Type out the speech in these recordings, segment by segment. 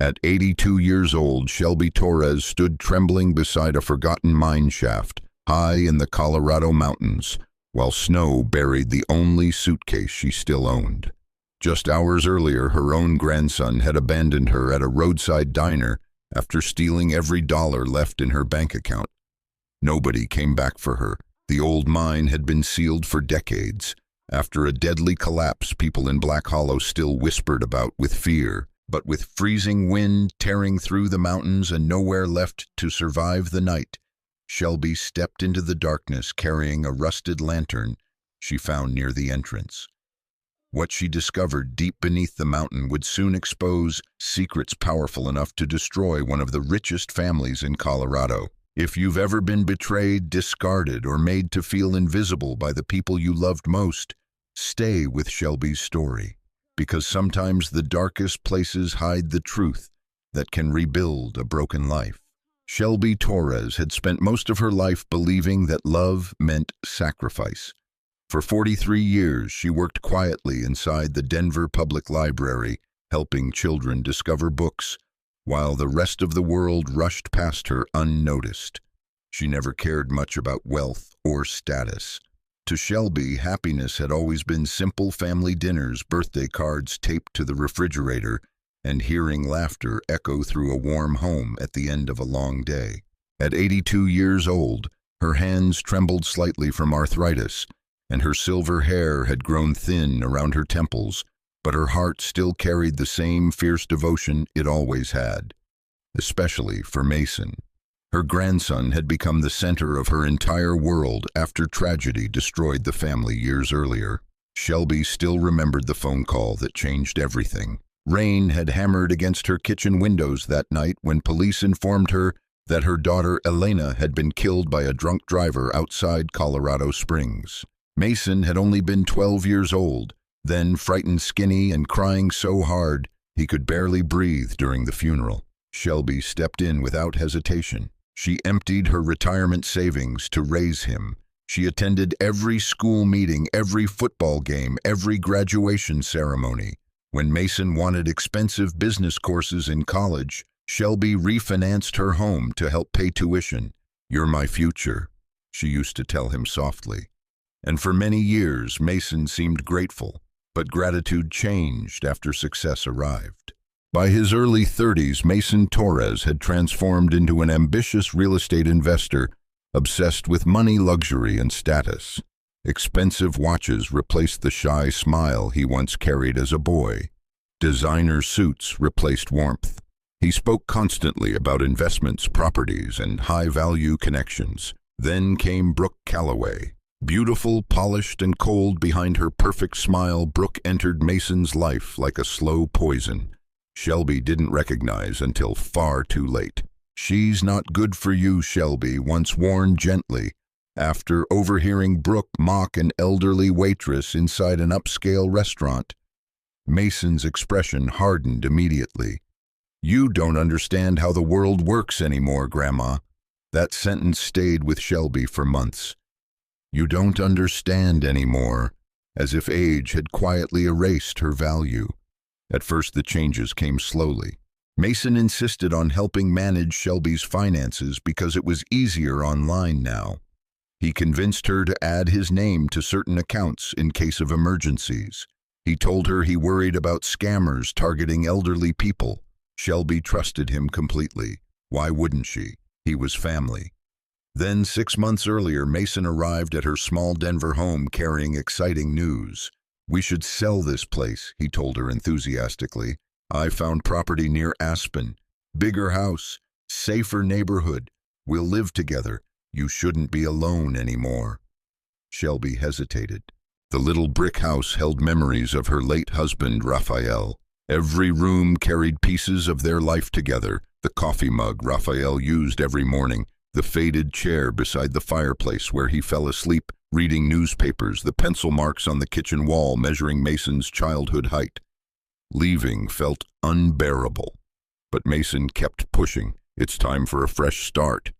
At 82 years old, Shelby Torres stood trembling beside a forgotten mine shaft high in the Colorado mountains, while snow buried the only suitcase she still owned. Just hours earlier, her own grandson had abandoned her at a roadside diner after stealing every dollar left in her bank account. Nobody came back for her. The old mine had been sealed for decades. After a deadly collapse, people in Black Hollow still whispered about with fear. But with freezing wind tearing through the mountains and nowhere left to survive the night, Shelby stepped into the darkness carrying a rusted lantern she found near the entrance. What she discovered deep beneath the mountain would soon expose secrets powerful enough to destroy one of the richest families in Colorado. If you've ever been betrayed, discarded, or made to feel invisible by the people you loved most, stay with Shelby's story, because sometimes the darkest places hide the truth that can rebuild a broken life. Shelby Torres had spent most of her life believing that love meant sacrifice. For 43 years, she worked quietly inside the Denver Public Library, helping children discover books, while the rest of the world rushed past her unnoticed. She never cared much about wealth or status. To Shelby, happiness had always been simple family dinners, birthday cards taped to the refrigerator, and hearing laughter echo through a warm home at the end of a long day. At 82 years old, her hands trembled slightly from arthritis, and her silver hair had grown thin around her temples, but her heart still carried the same fierce devotion it always had, especially for Mason. Her grandson had become the center of her entire world after tragedy destroyed the family years earlier. Shelby still remembered the phone call that changed everything. Rain had hammered against her kitchen windows that night when police informed her that her daughter Elena had been killed by a drunk driver outside Colorado Springs. Mason had only been 12 years old, then frightened, skinny, and crying so hard he could barely breathe during the funeral. Shelby stepped in without hesitation. She emptied her retirement savings to raise him. She attended every school meeting, every football game, every graduation ceremony. When Mason wanted expensive business courses in college, Shelby refinanced her home to help pay tuition. "You're my future," she used to tell him softly. And for many years, Mason seemed grateful, but gratitude changed after success arrived. By his early 30s, Mason Torres had transformed into an ambitious real estate investor, obsessed with money, luxury, and status. Expensive watches replaced the shy smile he once carried as a boy. Designer suits replaced warmth. He spoke constantly about investments, properties, and high-value connections. Then came Brooke Calloway. Beautiful, polished, and cold behind her perfect smile, Brooke entered Mason's life like a slow poison Shelby didn't recognize until far too late. "She's not good for you," Shelby once warned gently, after overhearing Brooke mock an elderly waitress inside an upscale restaurant. Mason's expression hardened immediately. "You don't understand how the world works anymore, Grandma." That sentence stayed with Shelby for months. "You don't understand anymore," as if age had quietly erased her value. At first, the changes came slowly. Mason insisted on helping manage Shelby's finances because it was easier online now. He convinced her to add his name to certain accounts in case of emergencies. He told her he worried about scammers targeting elderly people. Shelby trusted him completely. Why wouldn't she? He was family. Then, 6 months earlier, Mason arrived at her small Denver home carrying exciting news. "We should sell this place," he told her enthusiastically. "I found property near Aspen. Bigger house, safer neighborhood. We'll live together. You shouldn't be alone anymore." Shelby hesitated. The little brick house held memories of her late husband, Raphael. Every room carried pieces of their life together. The coffee mug Raphael used every morning, the faded chair beside the fireplace where he fell asleep reading newspapers, the pencil marks on the kitchen wall measuring Mason's childhood height. Leaving felt unbearable, but Mason kept pushing. "It's time for a fresh start."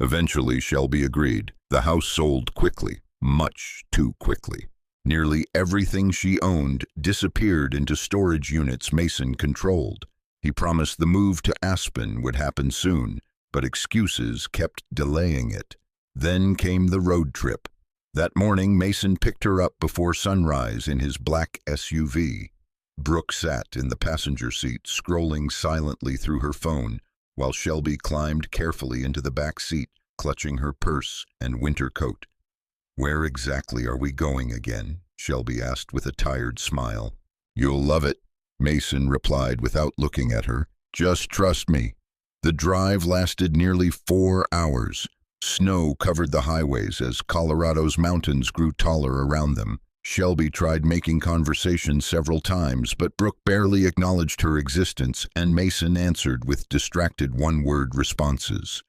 Eventually, Shelby agreed. The house sold quickly, much too quickly. Nearly everything she owned disappeared into storage units Mason controlled. He promised the move to Aspen would happen soon, but excuses kept delaying it. Then came the road trip. That morning, Mason picked her up before sunrise in his black SUV. Brooke sat in the passenger seat, scrolling silently through her phone, while Shelby climbed carefully into the back seat, clutching her purse and winter coat. "Where exactly are we going again?" Shelby asked with a tired smile. "You'll love it," Mason replied without looking at her. "Just trust me." The drive lasted nearly 4 hours. Snow covered the highways as Colorado's mountains grew taller around them. Shelby tried making conversation several times, but Brooke barely acknowledged her existence, and Mason answered with distracted one-word responses.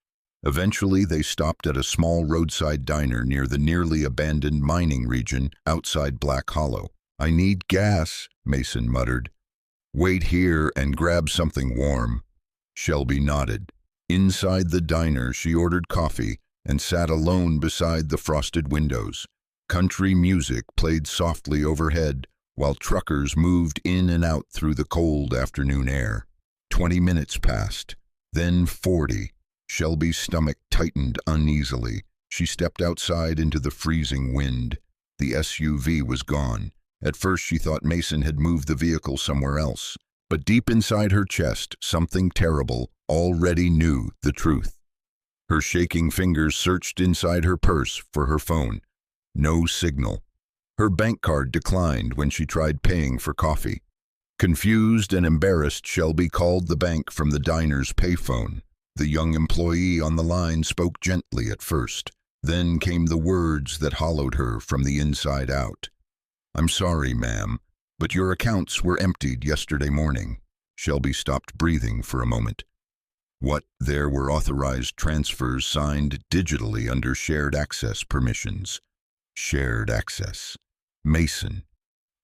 Eventually, they stopped at a small roadside diner near the nearly abandoned mining region outside Black Hollow. "I need gas," Mason muttered. "Wait here and grab something warm." Shelby nodded. Inside the diner, she ordered coffee and sat alone beside the frosted windows. Country music played softly overhead, while truckers moved in and out through the cold afternoon air. 20 minutes passed, then 40. Shelby's stomach tightened uneasily. She stepped outside into the freezing wind. The SUV was gone. At first she thought Mason had moved the vehicle somewhere else, but deep inside her chest, something terrible already knew the truth. Her shaking fingers searched inside her purse for her phone. No signal. Her bank card declined when she tried paying for coffee. Confused and embarrassed, Shelby called the bank from the diner's payphone. The young employee on the line spoke gently at first. Then came the words that hollowed her from the inside out. "I'm sorry, ma'am, but your accounts were emptied yesterday morning." Shelby stopped breathing for a moment. What? There were authorized transfers signed digitally under shared access permissions. Shared access. Mason.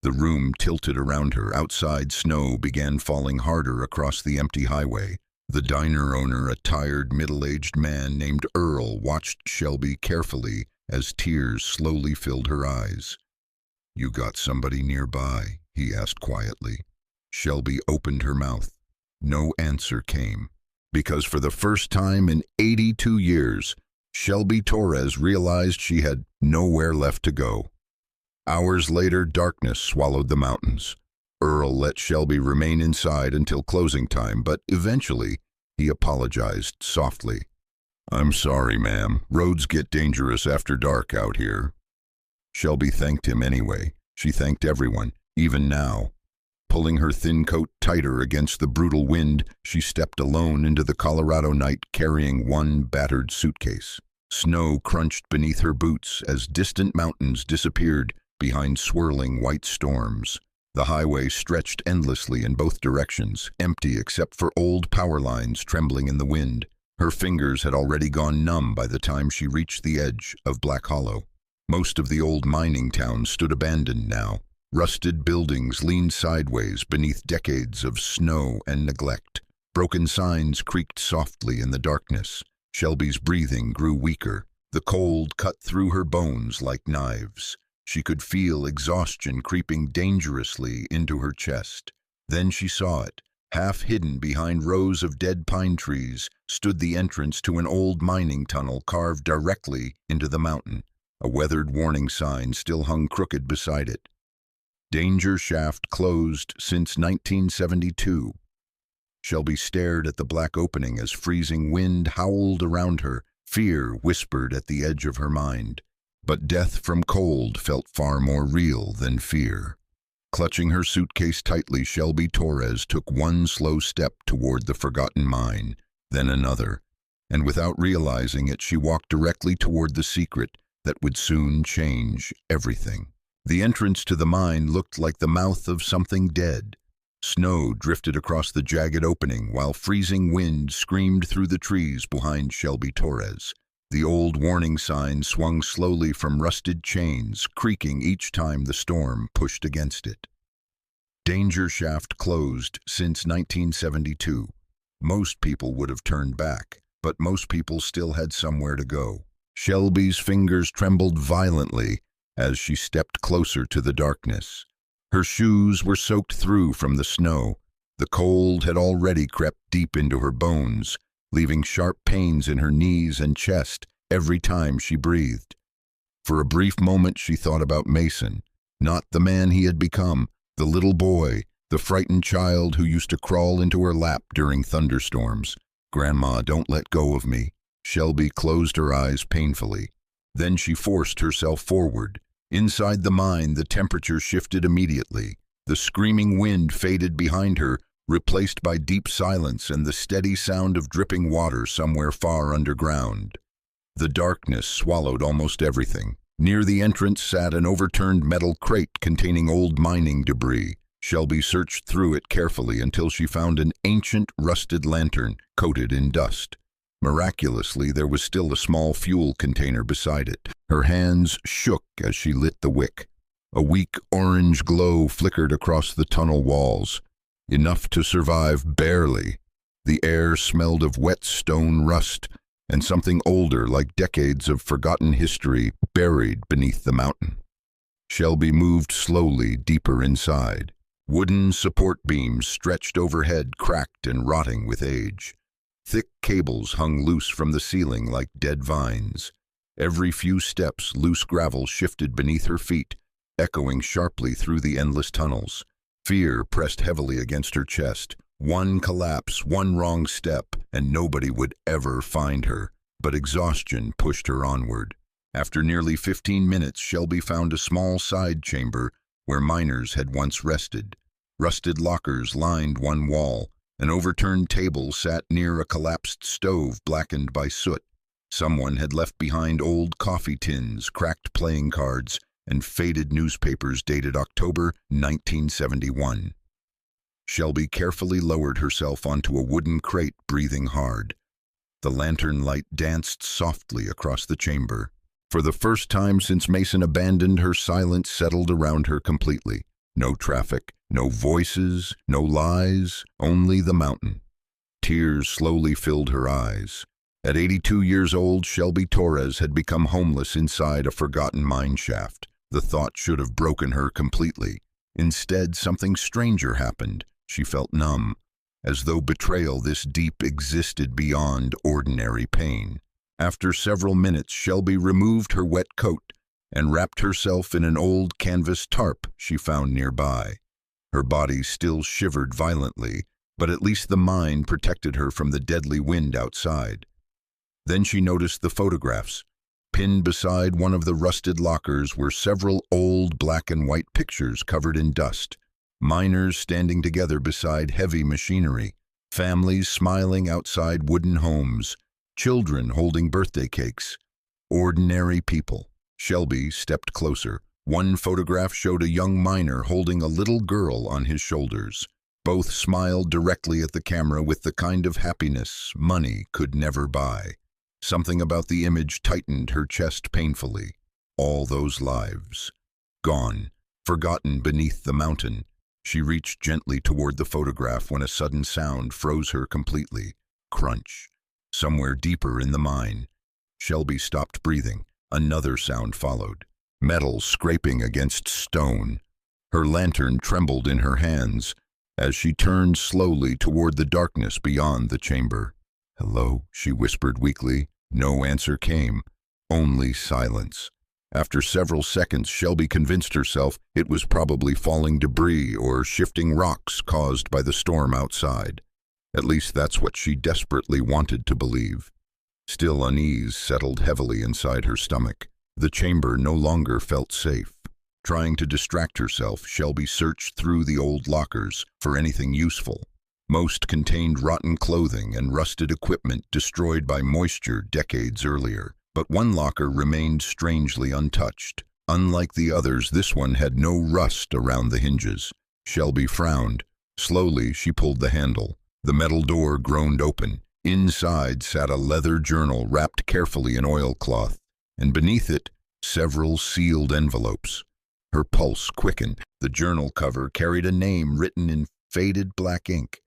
The room tilted around her. Outside, snow began falling harder across the empty highway. The diner owner, a tired, middle-aged man named Earl, watched Shelby carefully as tears slowly filled her eyes. "You got somebody nearby?" he asked quietly. Shelby opened her mouth. No answer came, because for the first time in 82 years, Shelby Torres realized she had nowhere left to go. Hours later, darkness swallowed the mountains. Earl let Shelby remain inside until closing time, but eventually he apologized softly. "I'm sorry, ma'am. Roads get dangerous after dark out here." Shelby thanked him anyway. She thanked everyone, even now. Pulling her thin coat tighter against the brutal wind, she stepped alone into the Colorado night carrying one battered suitcase. Snow crunched beneath her boots as distant mountains disappeared behind swirling white storms. The highway stretched endlessly in both directions, empty except for old power lines trembling in the wind. Her fingers had already gone numb by the time she reached the edge of Black Hollow. Most of the old mining town stood abandoned now. Rusted buildings leaned sideways beneath decades of snow and neglect. Broken signs creaked softly in the darkness. Shelby's breathing grew weaker. The cold cut through her bones like knives. She could feel exhaustion creeping dangerously into her chest. Then she saw it. Half hidden behind rows of dead pine trees stood the entrance to an old mining tunnel carved directly into the mountain. A weathered warning sign still hung crooked beside it. Danger shaft closed since 1972. Shelby stared at the black opening as freezing wind howled around her. Fear whispered at the edge of her mind. But death from cold felt far more real than fear. Clutching her suitcase tightly, Shelby Torres took one slow step toward the forgotten mine, then another, and without realizing it, she walked directly toward the secret that would soon change everything. The entrance to the mine looked like the mouth of something dead. Snow drifted across the jagged opening while freezing wind screamed through the trees behind Shelby Torres. The old warning sign swung slowly from rusted chains, creaking each time the storm pushed against it. Danger shaft closed since 1972. Most people would have turned back, but most people still had somewhere to go. Shelby's fingers trembled violently as she stepped closer to the darkness. Her shoes were soaked through from the snow. The cold had already crept deep into her bones, leaving sharp pains in her knees and chest every time she breathed. For a brief moment she thought about Mason, not the man he had become, the little boy, the frightened child who used to crawl into her lap during thunderstorms. "Grandma, don't let go of me." Shelby closed her eyes painfully. Then she forced herself forward. Inside the mine, the temperature shifted immediately. The screaming wind faded behind her, replaced by deep silence and the steady sound of dripping water somewhere far underground. The darkness swallowed almost everything. Near the entrance sat an overturned metal crate containing old mining debris. Shelby searched through it carefully until she found an ancient, rusted lantern coated in dust. Miraculously, there was still a small fuel container beside it. Her hands shook as she lit the wick. A weak orange glow flickered across the tunnel walls, enough to survive barely. The air smelled of wet stone rust and something older, like decades of forgotten history buried beneath the mountain. Shelby moved slowly deeper inside. Wooden support beams stretched overhead, cracked and rotting with age. Thick cables hung loose from the ceiling like dead vines. Every few steps, loose gravel shifted beneath her feet, echoing sharply through the endless tunnels. Fear pressed heavily against her chest. One collapse, one wrong step, and nobody would ever find her. But exhaustion pushed her onward. After nearly 15 minutes, Shelby found a small side chamber where miners had once rested. Rusted lockers lined one wall. An overturned table sat near a collapsed stove blackened by soot. Someone had left behind old coffee tins, cracked playing cards, and faded newspapers dated October 1971. Shelby carefully lowered herself onto a wooden crate, breathing hard. The lantern light danced softly across the chamber. For the first time since Mason abandoned her, silence settled around her completely. No traffic, no voices, no lies, only the mountain. Tears slowly filled her eyes. At 82 years old, Shelby Torres had become homeless inside a forgotten mine shaft. The thought should have broken her completely. Instead, something stranger happened. She felt numb, as though betrayal this deep existed beyond ordinary pain. After several minutes, Shelby removed her wet coat and wrapped herself in an old canvas tarp she found nearby. Her body still shivered violently, but at least the mine protected her from the deadly wind outside. Then she noticed the photographs. Pinned beside one of the rusted lockers were several old black and white pictures covered in dust. Miners standing together beside heavy machinery. Families smiling outside wooden homes. Children holding birthday cakes. Ordinary people. Shelby stepped closer. One photograph showed a young miner holding a little girl on his shoulders. Both smiled directly at the camera with the kind of happiness money could never buy. Something about the image tightened her chest painfully. All those lives. Gone. Forgotten beneath the mountain. She reached gently toward the photograph when a sudden sound froze her completely. Crunch. Somewhere deeper in the mine. Shelby stopped breathing. Another sound followed. Metal scraping against stone. Her lantern trembled in her hands as she turned slowly toward the darkness beyond the chamber. "Hello," she whispered weakly. No answer came, only silence. After several seconds, Shelby convinced herself it was probably falling debris or shifting rocks caused by the storm outside. At least that's what she desperately wanted to believe. Still, unease settled heavily inside her stomach. The chamber no longer felt safe. Trying to distract herself, Shelby searched through the old lockers for anything useful. Most contained rotten clothing and rusted equipment destroyed by moisture decades earlier. But one locker remained strangely untouched. Unlike the others, this one had no rust around the hinges. Shelby frowned. Slowly, she pulled the handle. The metal door groaned open. Inside sat a leather journal wrapped carefully in oilcloth, and beneath it, several sealed envelopes. Her pulse quickened. The journal cover carried a name written in faded black ink.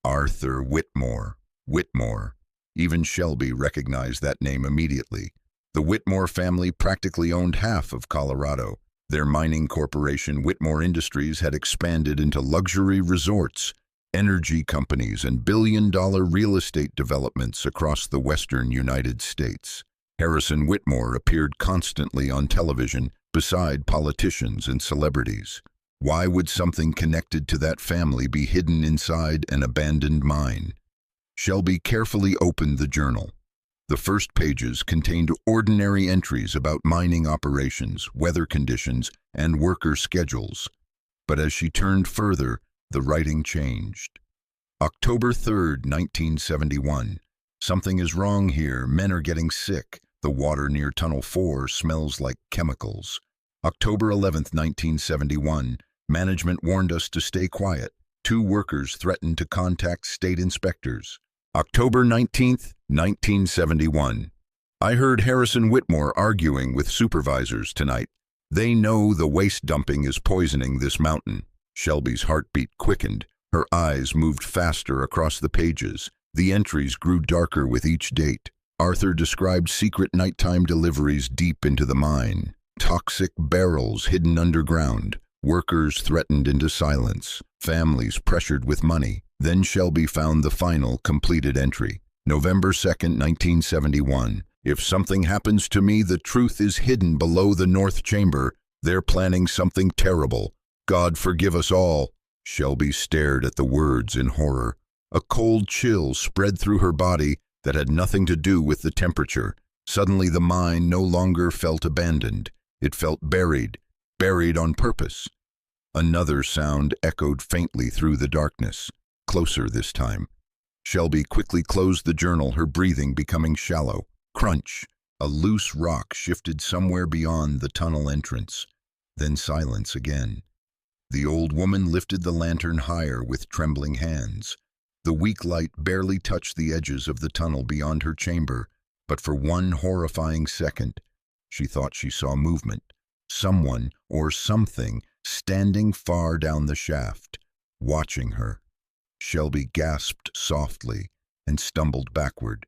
Arthur Whitmore. Whitmore. Even Shelby recognized that name immediately. The Whitmore family practically owned half of Colorado. Their mining corporation, Whitmore Industries, had expanded into luxury resorts, energy companies, and billion-dollar real estate developments across the western United States. Harrison Whitmore appeared constantly on television beside politicians and celebrities. Why would something connected to that family be hidden inside an abandoned mine? Shelby carefully opened the journal. The first pages contained ordinary entries about mining operations, weather conditions, and worker schedules. But as she turned further, the writing changed. October 3rd, 1971. Something is wrong here. Men are getting sick. The water near Tunnel 4 smells like chemicals. October 11th, 1971. Management warned us to stay quiet. 2 workers threatened to contact state inspectors. October 19th, 1971. I heard Harrison Whitmore arguing with supervisors tonight. They know the waste dumping is poisoning this mountain. Shelby's heartbeat quickened. Her eyes moved faster across the pages. The entries grew darker with each date. Arthur described secret nighttime deliveries deep into the mine. Toxic barrels hidden underground. Workers threatened into silence. Families pressured with money. Then Shelby found the final completed entry. November 2nd, 1971. If something happens to me, the truth is hidden below the North Chamber. They're planning something terrible. God forgive us all. Shelby stared at the words in horror. A cold chill spread through her body that had nothing to do with the temperature. Suddenly the mine no longer felt abandoned. It felt buried on purpose. Another sound echoed faintly through the darkness, closer this time. Shelby quickly closed the journal, her breathing becoming shallow. Crunch! A loose rock shifted somewhere beyond the tunnel entrance. Then silence again. The old woman lifted the lantern higher with trembling hands. The weak light barely touched the edges of the tunnel beyond her chamber, but for one horrifying second, she thought she saw movement. Someone or something standing far down the shaft, watching her. Shelby gasped softly and stumbled backward.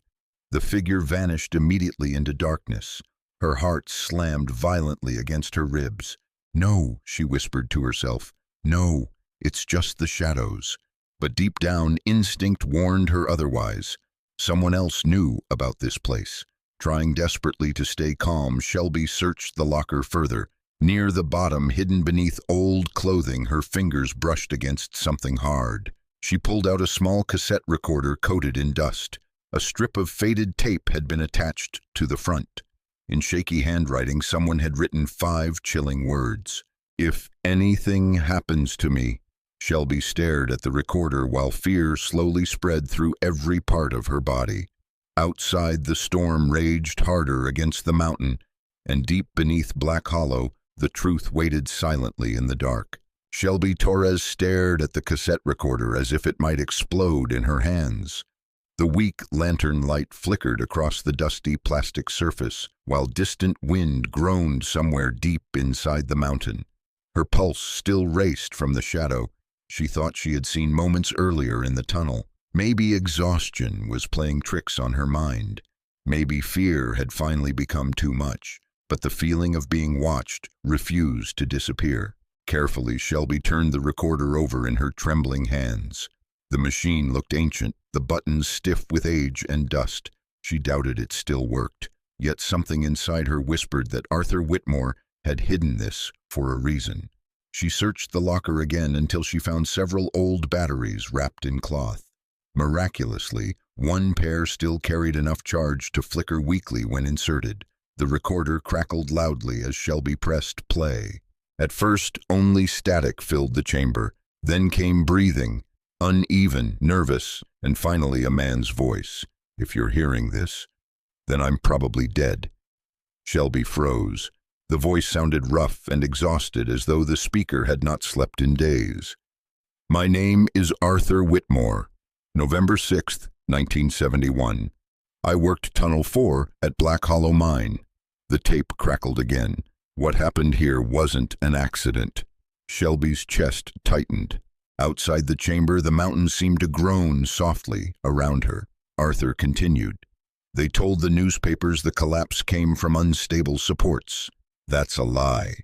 The figure vanished immediately into darkness. Her heart slammed violently against her ribs. "No," she whispered to herself. "No, it's just the shadows." But deep down, instinct warned her otherwise. Someone else knew about this place. Trying desperately to stay calm, Shelby searched the locker further. Near the bottom, hidden beneath old clothing, her fingers brushed against something hard. She pulled out a small cassette recorder coated in dust. A strip of faded tape had been attached to the front. In shaky handwriting, someone had written 5 chilling words. "If anything happens to me." Shelby stared at the recorder while fear slowly spread through every part of her body. Outside, the storm raged harder against the mountain, and deep beneath Black Hollow, the truth waited silently in the dark. Shelby Torres stared at the cassette recorder as if it might explode in her hands. The weak lantern light flickered across the dusty plastic surface, while distant wind groaned somewhere deep inside the mountain. Her pulse still raced from the shadow she thought she had seen moments earlier in the tunnel. Maybe exhaustion was playing tricks on her mind. Maybe fear had finally become too much. But the feeling of being watched refused to disappear. Carefully, Shelby turned the recorder over in her trembling hands. The machine looked ancient, the buttons stiff with age and dust. She doubted it still worked. Yet something inside her whispered that Arthur Whitmore had hidden this for a reason. She searched the locker again until she found several old batteries wrapped in cloth. Miraculously, one pair still carried enough charge to flicker weakly when inserted. The recorder crackled loudly as Shelby pressed play. At first, only static filled the chamber. Then came breathing, uneven, nervous, and finally a man's voice. "If you're hearing this, then I'm probably dead." Shelby froze. The voice sounded rough and exhausted, as though the speaker had not slept in days. "My name is Arthur Whitmore. November 6th, 1971. I worked Tunnel 4 at Black Hollow Mine." The tape crackled again. What happened here wasn't an accident. Shelby's chest tightened. Outside the chamber, the mountains seemed to groan softly around her. Arthur continued. "They told the newspapers the collapse came from unstable supports. That's a lie.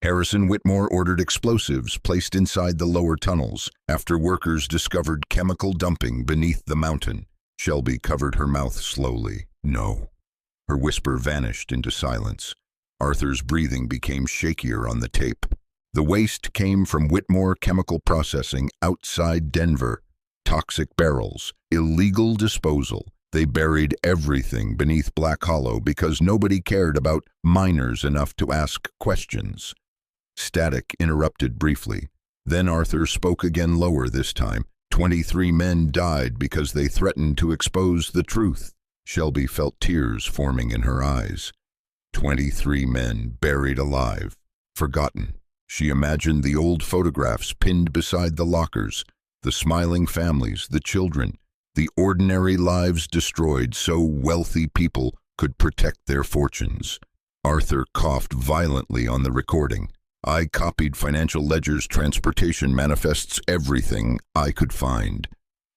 Harrison Whitmore ordered explosives placed inside the lower tunnels after workers discovered chemical dumping beneath the mountain. Shelby covered her mouth slowly. No. Her whisper vanished into silence. Arthur's breathing became shakier on the tape. The waste came from Whitmore Chemical Processing outside Denver. Toxic barrels, illegal disposal. They buried everything beneath Black Hollow because nobody cared about miners enough to ask questions. Static interrupted briefly. Then Arthur spoke again, lower this time. 23 men died because they threatened to expose the truth. Shelby felt tears forming in her eyes. 23 men buried alive, forgotten. She imagined the old photographs pinned beside the lockers, the smiling families, the children, the ordinary lives destroyed so wealthy people could protect their fortunes. Arthur coughed violently on the recording. I copied financial ledgers, transportation manifests, everything I could find.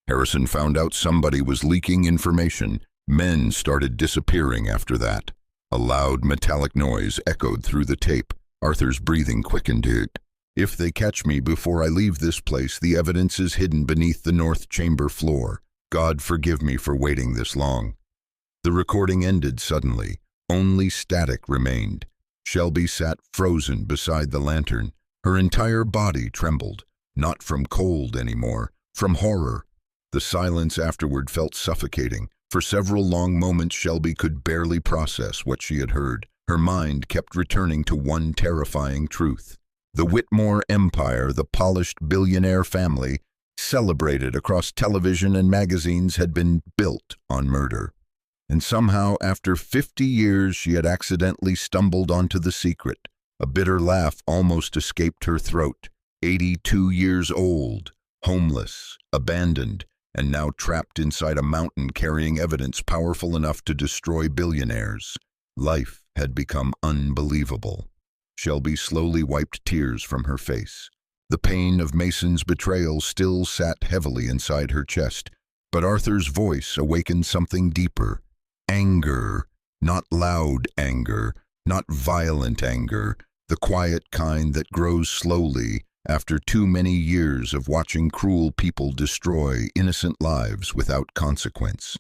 Harrison found out somebody was leaking information. Men started disappearing after that. A loud metallic noise echoed through the tape. Arthur's breathing quickened. If they catch me before I leave this place, the evidence is hidden beneath the north chamber floor. God forgive me for waiting this long. The recording ended suddenly. Only static remained. Shelby sat frozen beside the lantern. Her entire body trembled, not from cold anymore, from horror. The silence afterward felt suffocating. For several long moments, Shelby could barely process what she had heard. Her mind kept returning to one terrifying truth. The Whitmore empire, the polished billionaire family, celebrated across television and magazines, had been built on murder. And somehow, after 50 years, she had accidentally stumbled onto the secret. A bitter laugh almost escaped her throat. 82 years old, homeless, abandoned, and now trapped inside a mountain carrying evidence powerful enough to destroy billionaires. Life had become unbelievable. Shelby slowly wiped tears from her face. The pain of Mason's betrayal still sat heavily inside her chest, but Arthur's voice awakened something deeper. Anger, not loud anger, not violent anger, the quiet kind that grows slowly after too many years of watching cruel people destroy innocent lives without consequence.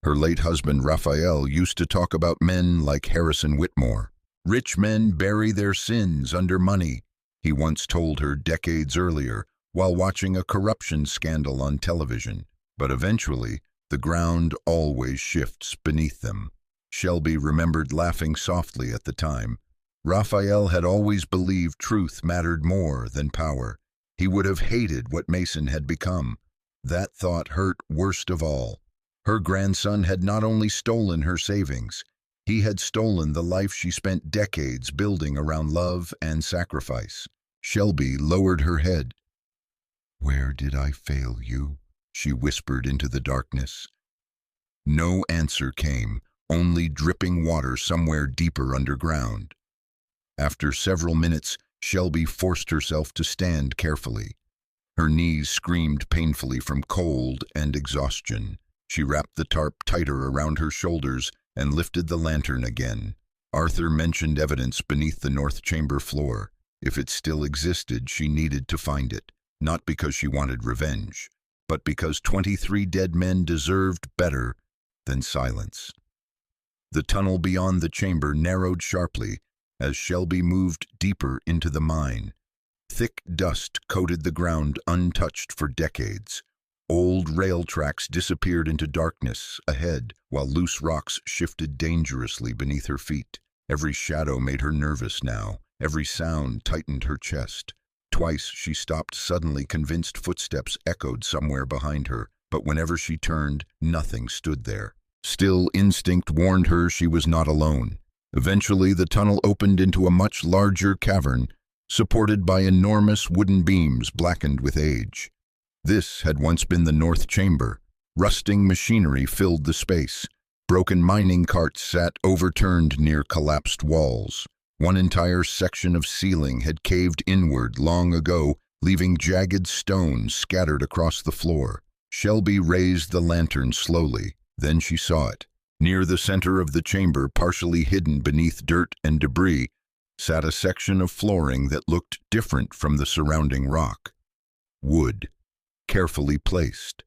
Her late husband, Raphael, used to talk about men like Harrison Whitmore. Rich men bury their sins under money, he once told her decades earlier while watching a corruption scandal on television. But eventually, the ground always shifts beneath them. Shelby remembered laughing softly at the time. Raphael had always believed truth mattered more than power. He would have hated what Mason had become. That thought hurt worst of all. Her grandson had not only stolen her savings, he had stolen the life she spent decades building around love and sacrifice. Shelby lowered her head. "Where did I fail you?" she whispered into the darkness. No answer came, only dripping water somewhere deeper underground. After several minutes, Shelby forced herself to stand carefully. Her knees screamed painfully from cold and exhaustion. She wrapped the tarp tighter around her shoulders and lifted the lantern again. Arthur mentioned evidence beneath the north chamber floor. If it still existed, she needed to find it, not because she wanted revenge, but because 23 dead men deserved better than silence. The tunnel beyond the chamber narrowed sharply as Shelby moved deeper into the mine. Thick dust coated the ground untouched for decades. Old rail tracks disappeared into darkness ahead, while loose rocks shifted dangerously beneath her feet. Every shadow made her nervous now. Every sound tightened her chest. Twice she stopped suddenly, convinced footsteps echoed somewhere behind her, but whenever she turned, nothing stood there. Still, instinct warned her she was not alone. Eventually, the tunnel opened into a much larger cavern, supported by enormous wooden beams blackened with age. This had once been the north chamber. Rusting machinery filled the space. Broken mining carts sat overturned near collapsed walls. One entire section of ceiling had caved inward long ago, leaving jagged stones scattered across the floor. Shelby raised the lantern slowly. Then she saw it. Near the center of the chamber, partially hidden beneath dirt and debris, sat a section of flooring that looked different from the surrounding rock. Wood, carefully placed.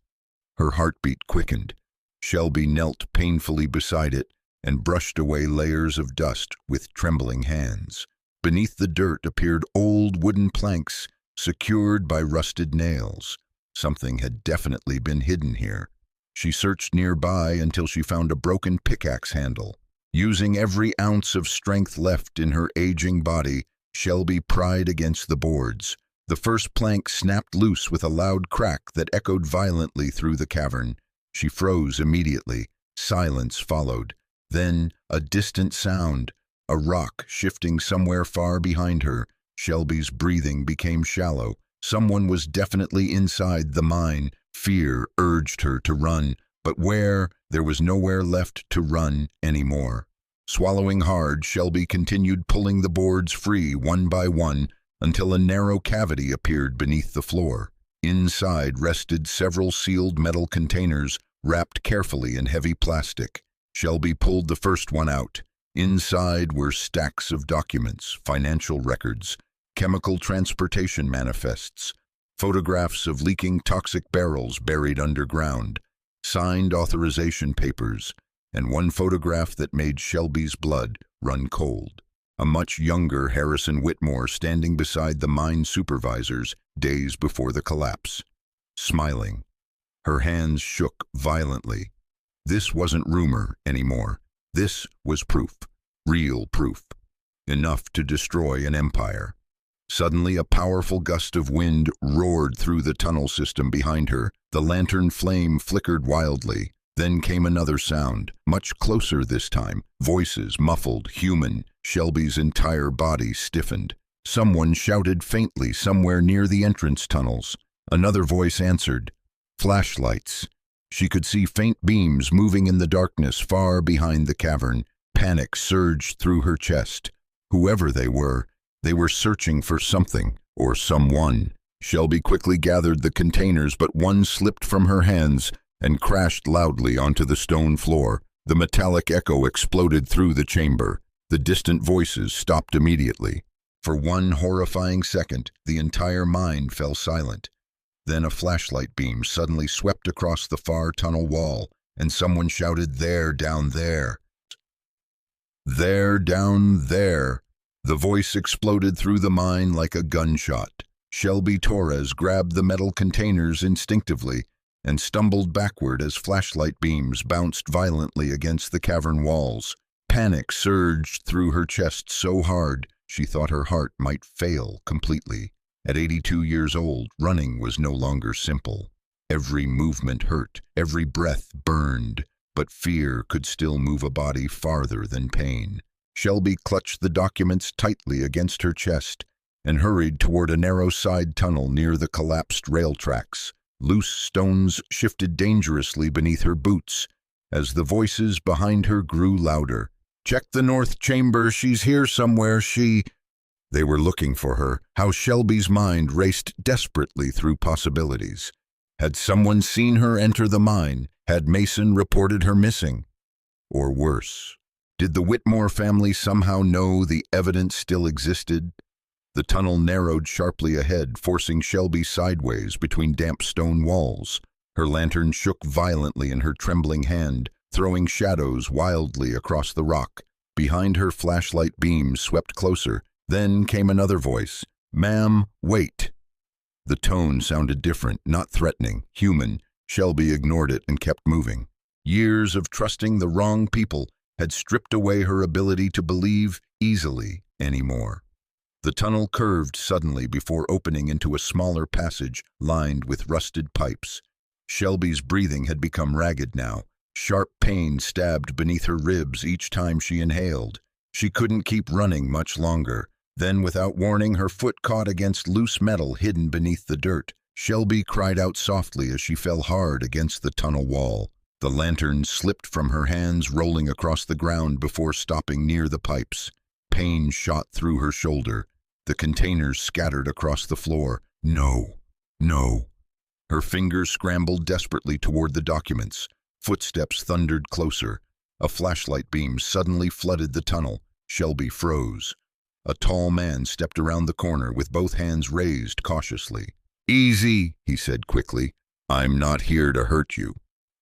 Her heartbeat quickened. Shelby knelt painfully beside it and brushed away layers of dust with trembling hands. Beneath the dirt appeared old wooden planks secured by rusted nails. Something had definitely been hidden here. She searched nearby until she found a broken pickaxe handle. Using every ounce of strength left in her aging body, Shelby pried against the boards. The first plank snapped loose with a loud crack that echoed violently through the cavern. She froze immediately. Silence followed. Then a distant sound, a rock shifting somewhere far behind her. Shelby's breathing became shallow. Someone was definitely inside the mine. Fear urged her to run, but where? There was nowhere left to run anymore. Swallowing hard, Shelby continued pulling the boards free one by one until a narrow cavity appeared beneath the floor. Inside rested several sealed metal containers wrapped carefully in heavy plastic. Shelby pulled the first one out. Inside were stacks of documents, financial records, chemical transportation manifests, photographs of leaking toxic barrels buried underground, signed authorization papers, and one photograph that made Shelby's blood run cold. A much younger Harrison Whitmore standing beside the mine supervisors days before the collapse, smiling. Her hands shook violently. This wasn't rumor anymore. This was proof, real proof, enough to destroy an empire. Suddenly, a powerful gust of wind roared through the tunnel system behind her. The lantern flame flickered wildly. Then came another sound, much closer this time. Voices, muffled, human. Shelby's entire body stiffened. Someone shouted faintly somewhere near the entrance tunnels. Another voice answered. Flashlights. She could see faint beams moving in the darkness far behind the cavern. Panic surged through her chest. Whoever they were searching for something or someone. Shelby quickly gathered the containers, but one slipped from her hands and crashed loudly onto the stone floor. The metallic echo exploded through the chamber. The distant voices stopped immediately. For one horrifying second, the entire mine fell silent. Then a flashlight beam suddenly swept across the far tunnel wall, and someone shouted, "There, down there." There, down there. The voice exploded through the mine like a gunshot. Shelby Torres grabbed the metal containers instinctively and stumbled backward as flashlight beams bounced violently against the cavern walls. Panic surged through her chest so hard she thought her heart might fail completely. At 82 years old, running was no longer simple. Every movement hurt, every breath burned, but fear could still move a body farther than pain. Shelby clutched the documents tightly against her chest and hurried toward a narrow side tunnel near the collapsed rail tracks. Loose stones shifted dangerously beneath her boots as the voices behind her grew louder. "Check the north chamber, she's here somewhere, she—" They were looking for her. How Shelby's mind raced desperately through possibilities. Had someone seen her enter the mine? Had Mason reported her missing? Or worse, did the Whitmore family somehow know the evidence still existed? The tunnel narrowed sharply ahead, forcing Shelby sideways between damp stone walls. Her lantern shook violently in her trembling hand, throwing shadows wildly across the rock. Behind her, flashlight beams swept closer. Then came another voice. "Ma'am, wait." The tone sounded different, not threatening, human. Shelby ignored it and kept moving. Years of trusting the wrong people had stripped away her ability to believe easily anymore. The tunnel curved suddenly before opening into a smaller passage lined with rusted pipes. Shelby's breathing had become ragged now. Sharp pain stabbed beneath her ribs each time she inhaled. She couldn't keep running much longer. Then, without warning, her foot caught against loose metal hidden beneath the dirt. Shelby cried out softly as she fell hard against the tunnel wall. The lantern slipped from her hands, rolling across the ground before stopping near the pipes. Pain shot through her shoulder. The containers scattered across the floor. No, no. Her fingers scrambled desperately toward the documents. Footsteps thundered closer. A flashlight beam suddenly flooded the tunnel. Shelby froze. A tall man stepped around the corner with both hands raised cautiously. "Easy," he said quickly. "I'm not here to hurt you."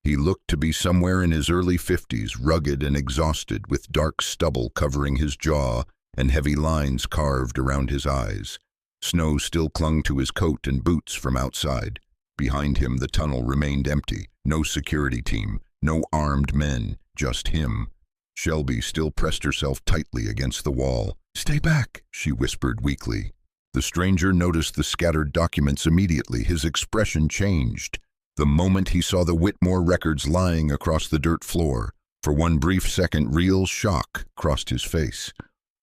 He looked to be somewhere in his early 50s, rugged and exhausted, with dark stubble covering his jaw and heavy lines carved around his eyes. Snow still clung to his coat and boots from outside. Behind him, the tunnel remained empty. No security team, no armed men, just him. Shelby still pressed herself tightly against the wall. "Stay back," she whispered weakly. The stranger noticed the scattered documents immediately. His expression changed. The moment he saw the Whitmore records lying across the dirt floor, for one brief second, real shock crossed his face.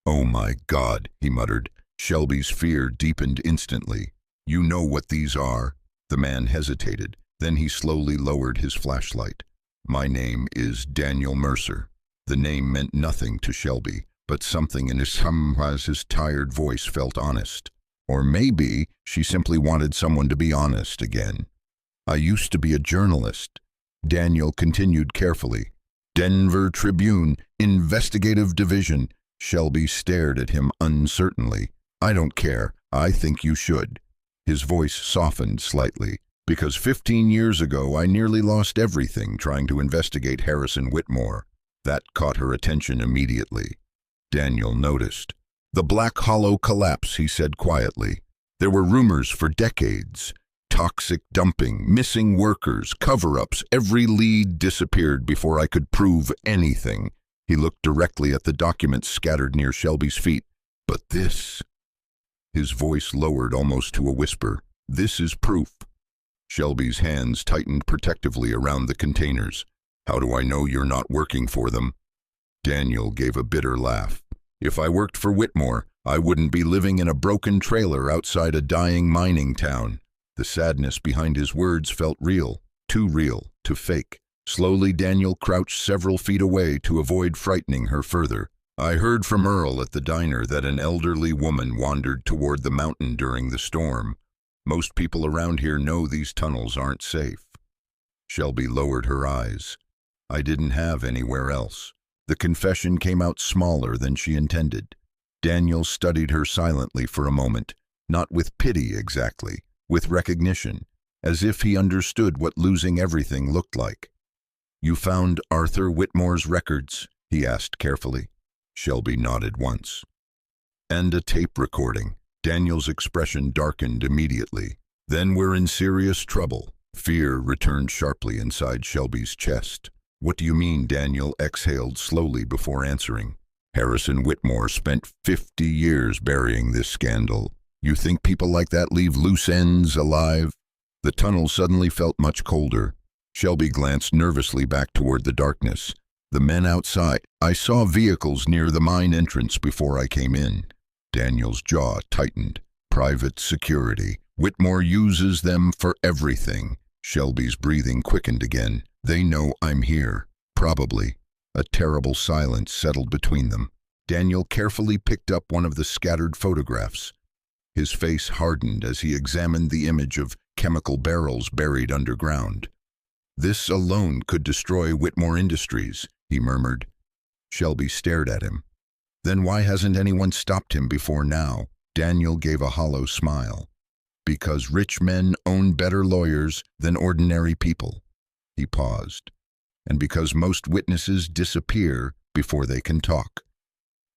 "Oh my God," he muttered. Shelby's fear deepened instantly. "You know what these are?" The man hesitated. Then he slowly lowered his flashlight. "My name is Daniel Mercer." The name meant nothing to Shelby, but something in his tired voice felt honest. Or maybe she simply wanted someone to be honest again. "I used to be a journalist," Daniel continued carefully. "Denver Tribune, Investigative Division." Shelby stared at him uncertainly. "I don't care. I think you should." His voice softened slightly. "Because 15 years ago I nearly lost everything trying to investigate Harrison Whitmore." That caught her attention immediately. Daniel noticed. "The Black Hollow collapse," he said quietly. "There were rumors for decades. Toxic dumping, missing workers, cover-ups. Every lead disappeared before I could prove anything." He looked directly at the documents scattered near Shelby's feet. "But this..." His voice lowered almost to a whisper. "This is proof." Shelby's hands tightened protectively around the containers. "How do I know you're not working for them?" Daniel gave a bitter laugh. "If I worked for Whitmore, I wouldn't be living in a broken trailer outside a dying mining town." The sadness behind his words felt real, too real to fake. Slowly, Daniel crouched several feet away to avoid frightening her further. "I heard from Earl at the diner that an elderly woman wandered toward the mountain during the storm. Most people around here know these tunnels aren't safe." Shelby lowered her eyes. "I didn't have anywhere else." The confession came out smaller than she intended. Daniel studied her silently for a moment, not with pity exactly, with recognition, as if he understood what losing everything looked like. "You found Arthur Whitmore's records?" he asked carefully. Shelby nodded once. "And a tape recording." Daniel's expression darkened immediately. "Then we're in serious trouble." Fear returned sharply inside Shelby's chest. "What do you mean?" Daniel exhaled slowly before answering. "Harrison Whitmore spent 50 years burying this scandal. You think people like that leave loose ends alive?" The tunnel suddenly felt much colder. Shelby glanced nervously back toward the darkness. "The men outside. I saw vehicles near the mine entrance before I came in." Daniel's jaw tightened. "Private security. Whitmore uses them for everything." Shelby's breathing quickened again. "They know I'm here. Probably." A terrible silence settled between them. Daniel carefully picked up one of the scattered photographs. His face hardened as he examined the image of chemical barrels buried underground. "This alone could destroy Whitmore Industries," he murmured. Shelby stared at him. "Then why hasn't anyone stopped him before now?" Daniel gave a hollow smile. "Because rich men own better lawyers than ordinary people." He paused. "And because most witnesses disappear before they can talk."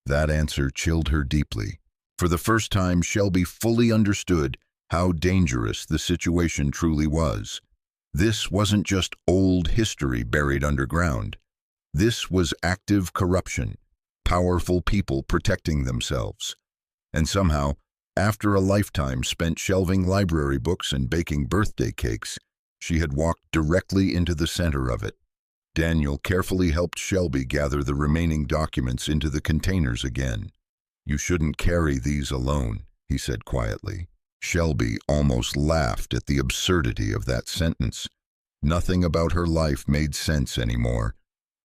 That answer chilled her deeply. For the first time, Shelby fully understood how dangerous the situation truly was. This wasn't just old history buried underground. This was active corruption, powerful people protecting themselves. And somehow, after a lifetime spent shelving library books and baking birthday cakes, she had walked directly into the center of it. Daniel carefully helped Shelby gather the remaining documents into the containers again. "You shouldn't carry these alone," he said quietly. Shelby almost laughed at the absurdity of that sentence. Nothing about her life made sense anymore.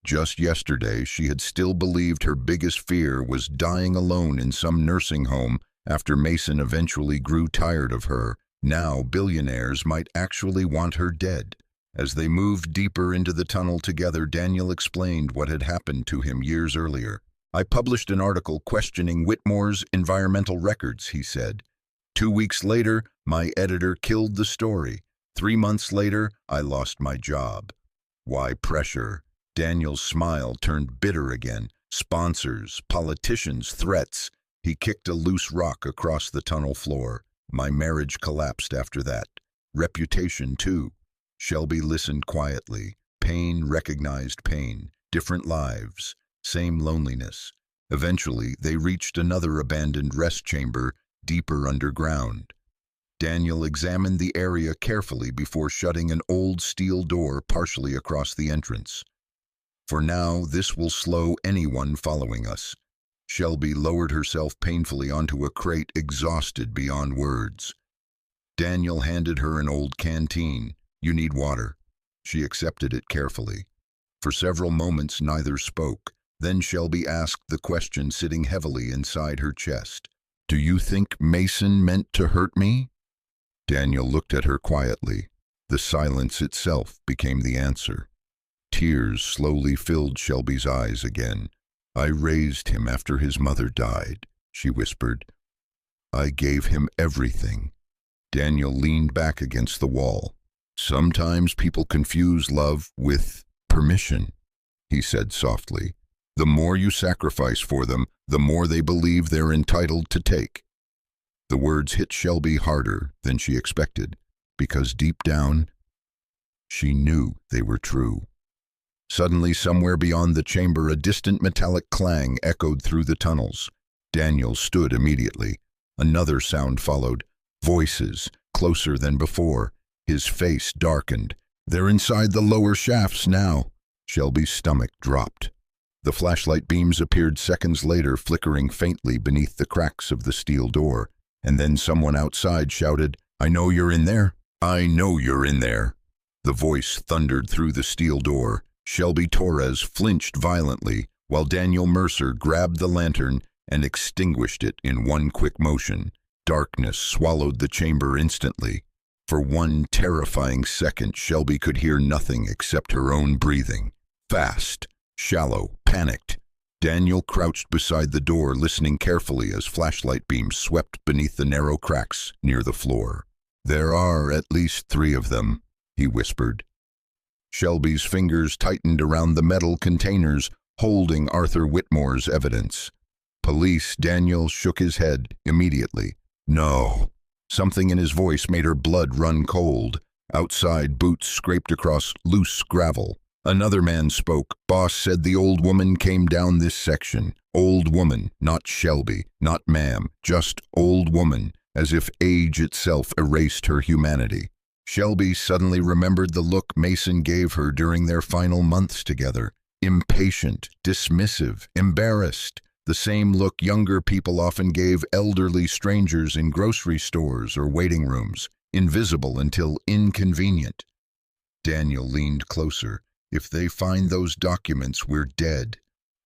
Just yesterday, she had still believed her biggest fear was dying alone in some nursing home after Mason eventually grew tired of her. Now, billionaires might actually want her dead. As they moved deeper into the tunnel together, Daniel explained what had happened to him years earlier. I published an article questioning Whitmore's environmental records, he said. 2 weeks later, my editor killed the story. 3 months later, I lost my job. Why pressure? Daniel's smile turned bitter again. Sponsors, politicians, threats. He kicked a loose rock across the tunnel floor. My marriage collapsed after that. Reputation, too. Shelby listened quietly. Pain recognized pain. Different lives. Same loneliness. Eventually, they reached another abandoned rest chamber, deeper underground. Daniel examined the area carefully before shutting an old steel door partially across the entrance. For now, this will slow anyone following us. Shelby lowered herself painfully onto a crate, exhausted beyond words. Daniel handed her an old canteen. You need water. She accepted it carefully. For several moments, neither spoke. Then Shelby asked the question sitting heavily inside her chest. Do you think Mason meant to hurt me? Daniel looked at her quietly. The silence itself became the answer. Tears slowly filled Shelby's eyes again. I raised him after his mother died, she whispered. I gave him everything. Daniel leaned back against the wall. Sometimes people confuse love with permission, he said softly. The more you sacrifice for them, the more they believe they're entitled to take. The words hit Shelby harder than she expected, because deep down, she knew they were true. Suddenly, somewhere beyond the chamber, a distant metallic clang echoed through the tunnels. Daniel stood immediately. Another sound followed. Voices, closer than before. His face darkened. They're inside the lower shafts now. Shelby's stomach dropped. The flashlight beams appeared seconds later, flickering faintly beneath the cracks of the steel door. And then someone outside shouted, I know you're in there. I know you're in there. The voice thundered through the steel door. Shelby Torres flinched violently, while Daniel Mercer grabbed the lantern and extinguished it in one quick motion. Darkness swallowed the chamber instantly. For one terrifying second, Shelby could hear nothing except her own breathing. Fast, shallow, panicked. Daniel crouched beside the door, listening carefully as flashlight beams swept beneath the narrow cracks near the floor. There are at least 3 of them, he whispered. Shelby's fingers tightened around the metal containers holding Arthur Whitmore's evidence. Police. Daniel shook his head immediately. No. Something in his voice made her blood run cold. Outside, boots scraped across loose gravel. Another man spoke. Boss said the old woman came down this section. Old woman, not Shelby, not ma'am, just old woman, as if age itself erased her humanity. Shelby suddenly remembered the look Mason gave her during their final months together. Impatient, dismissive, embarrassed. The same look younger people often gave elderly strangers in grocery stores or waiting rooms, invisible until inconvenient. Daniel leaned closer. If they find those documents, we're dead.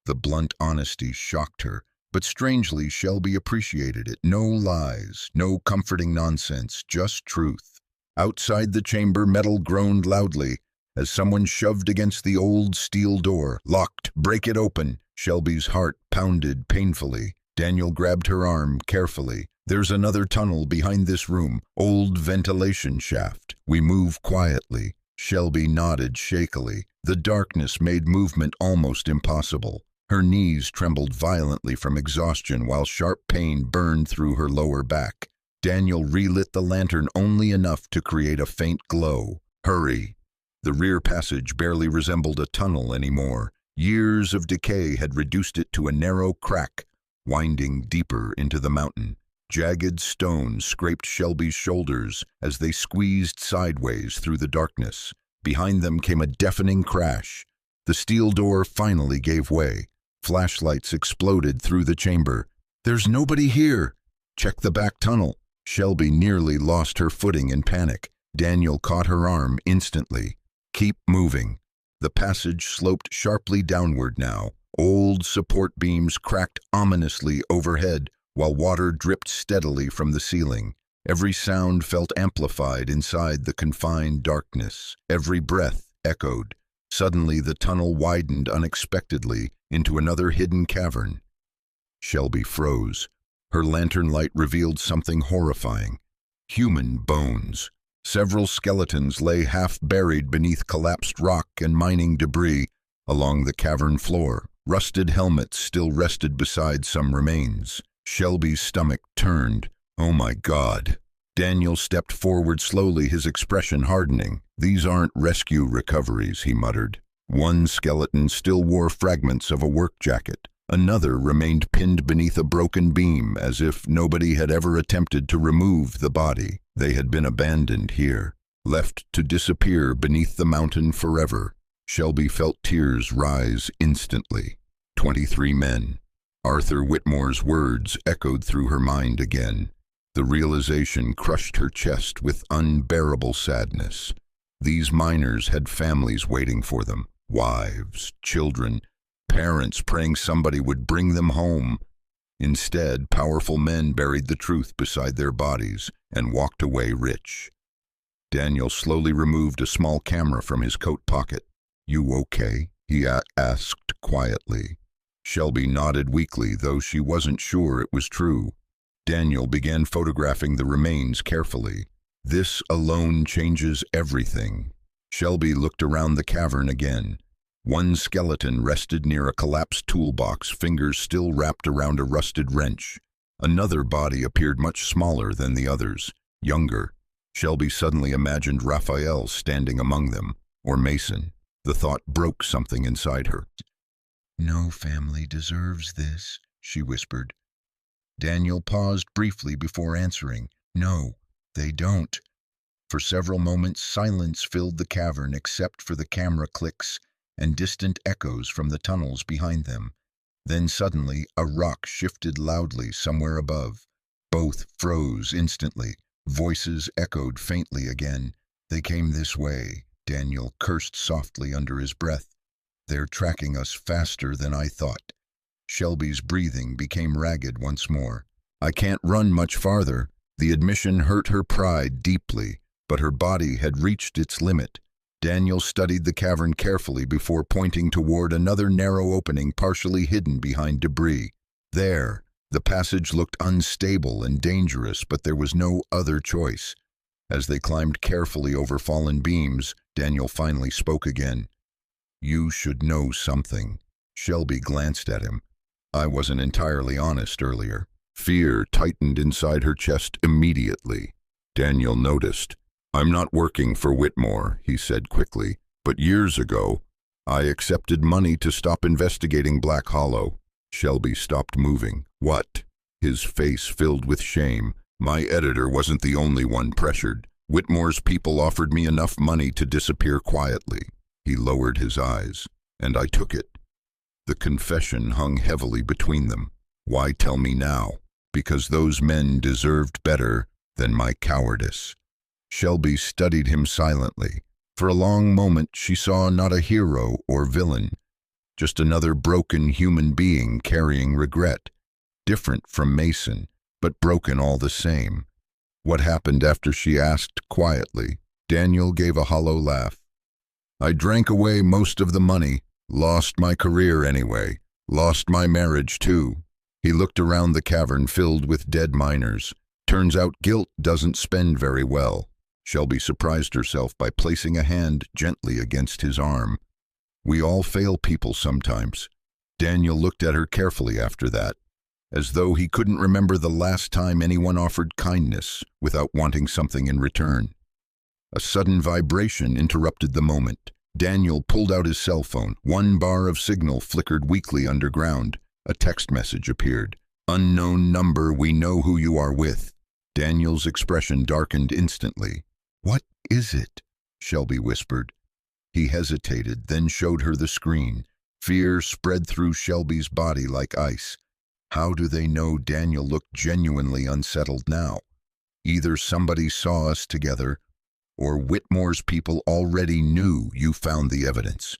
The blunt honesty shocked her, but strangely Shelby appreciated it. No lies, no comforting nonsense, just truth. Outside the chamber, metal groaned loudly as someone shoved against the old steel door. Locked. Break it open. Shelby's heart pounded painfully. Daniel grabbed her arm carefully. There's another tunnel behind this room. Old ventilation shaft. We move quietly. Shelby nodded shakily. The darkness made movement almost impossible. Her knees trembled violently from exhaustion while sharp pain burned through her lower back. Daniel relit the lantern only enough to create a faint glow. Hurry. The rear passage barely resembled a tunnel anymore. Years of decay had reduced it to a narrow crack, winding deeper into the mountain. Jagged stones scraped Shelby's shoulders as they squeezed sideways through the darkness. Behind them came a deafening crash. The steel door finally gave way. Flashlights exploded through the chamber. There's nobody here. Check the back tunnel. Shelby nearly lost her footing in panic. Daniel caught her arm instantly. Keep moving. The passage sloped sharply downward now. Old support beams cracked ominously overhead, while water dripped steadily from the ceiling. Every sound felt amplified inside the confined darkness. Every breath echoed. Suddenly the tunnel widened unexpectedly, into another hidden cavern. Shelby froze. Her lantern light revealed something horrifying. Human bones. Several skeletons lay half-buried beneath collapsed rock and mining debris along the cavern floor. Rusted helmets still rested beside some remains. Shelby's stomach turned. Oh my God. Daniel stepped forward slowly, his expression hardening. These aren't rescue recoveries, he muttered. One skeleton still wore fragments of a work jacket. Another remained pinned beneath a broken beam, as if nobody had ever attempted to remove the body. They had been abandoned here, left to disappear beneath the mountain forever. Shelby felt tears rise instantly. 23 men. Arthur Whitmore's words echoed through her mind again. The realization crushed her chest with unbearable sadness. These miners had families waiting for them, wives, children, parents praying somebody would bring them home. Instead, powerful men buried the truth beside their bodies and walked away rich. Daniel slowly removed a small camera from his coat pocket. "You okay?" he asked quietly. Shelby nodded weakly, though she wasn't sure it was true. Daniel began photographing the remains carefully. This alone changes everything. Shelby looked around the cavern again. One skeleton rested near a collapsed toolbox, fingers still wrapped around a rusted wrench. Another body appeared much smaller than the others, younger. Shelby suddenly imagined Raphael standing among them, or Mason. The thought broke something inside her. "No family deserves this," she whispered. Daniel paused briefly before answering. "No, they don't." For several moments, silence filled the cavern except for the camera clicks and distant echoes from the tunnels behind them. Then suddenly, a rock shifted loudly somewhere above. Both froze instantly. Voices echoed faintly again. "They came this way," Daniel cursed softly under his breath. "They're tracking us faster than I thought." Shelby's breathing became ragged once more. "I can't run much farther." The admission hurt her pride deeply, but her body had reached its limit. Daniel studied the cavern carefully before pointing toward another narrow opening partially hidden behind debris. There, the passage looked unstable and dangerous, but there was no other choice. As they climbed carefully over fallen beams, Daniel finally spoke again. "You should know something." Shelby glanced at him. "I wasn't entirely honest earlier." Fear tightened inside her chest immediately. Daniel noticed. "I'm not working for Whitmore," he said quickly, "but years ago, I accepted money to stop investigating Black Hollow." Shelby stopped moving. "What?" His face filled with shame. "My editor wasn't the only one pressured. Whitmore's people offered me enough money to disappear quietly." He lowered his eyes, and I took it. The confession hung heavily between them. Why tell me now? Because those men deserved better than my cowardice. Shelby studied him silently. For a long moment she saw not a hero or villain, just another broken human being carrying regret, different from Mason, but broken all the same. What happened after she asked quietly? Daniel gave a hollow laugh. "I drank away most of the money, lost my career anyway, lost my marriage too." He looked around the cavern filled with dead miners. Turns out guilt doesn't spend very well. Shelby surprised herself by placing a hand gently against his arm. "We all fail people sometimes." Daniel looked at her carefully after that, as though he couldn't remember the last time anyone offered kindness without wanting something in return. A sudden vibration interrupted the moment. Daniel pulled out his cell phone. One bar of signal flickered weakly underground. A text message appeared. "Unknown number, we know who you are with." Daniel's expression darkened instantly. "What is it?" Shelby whispered. He hesitated, then showed her the screen. Fear spread through Shelby's body like ice. How do they know? Daniel looked genuinely unsettled now. Either somebody saw us together, or Whitmore's people already knew you found the evidence.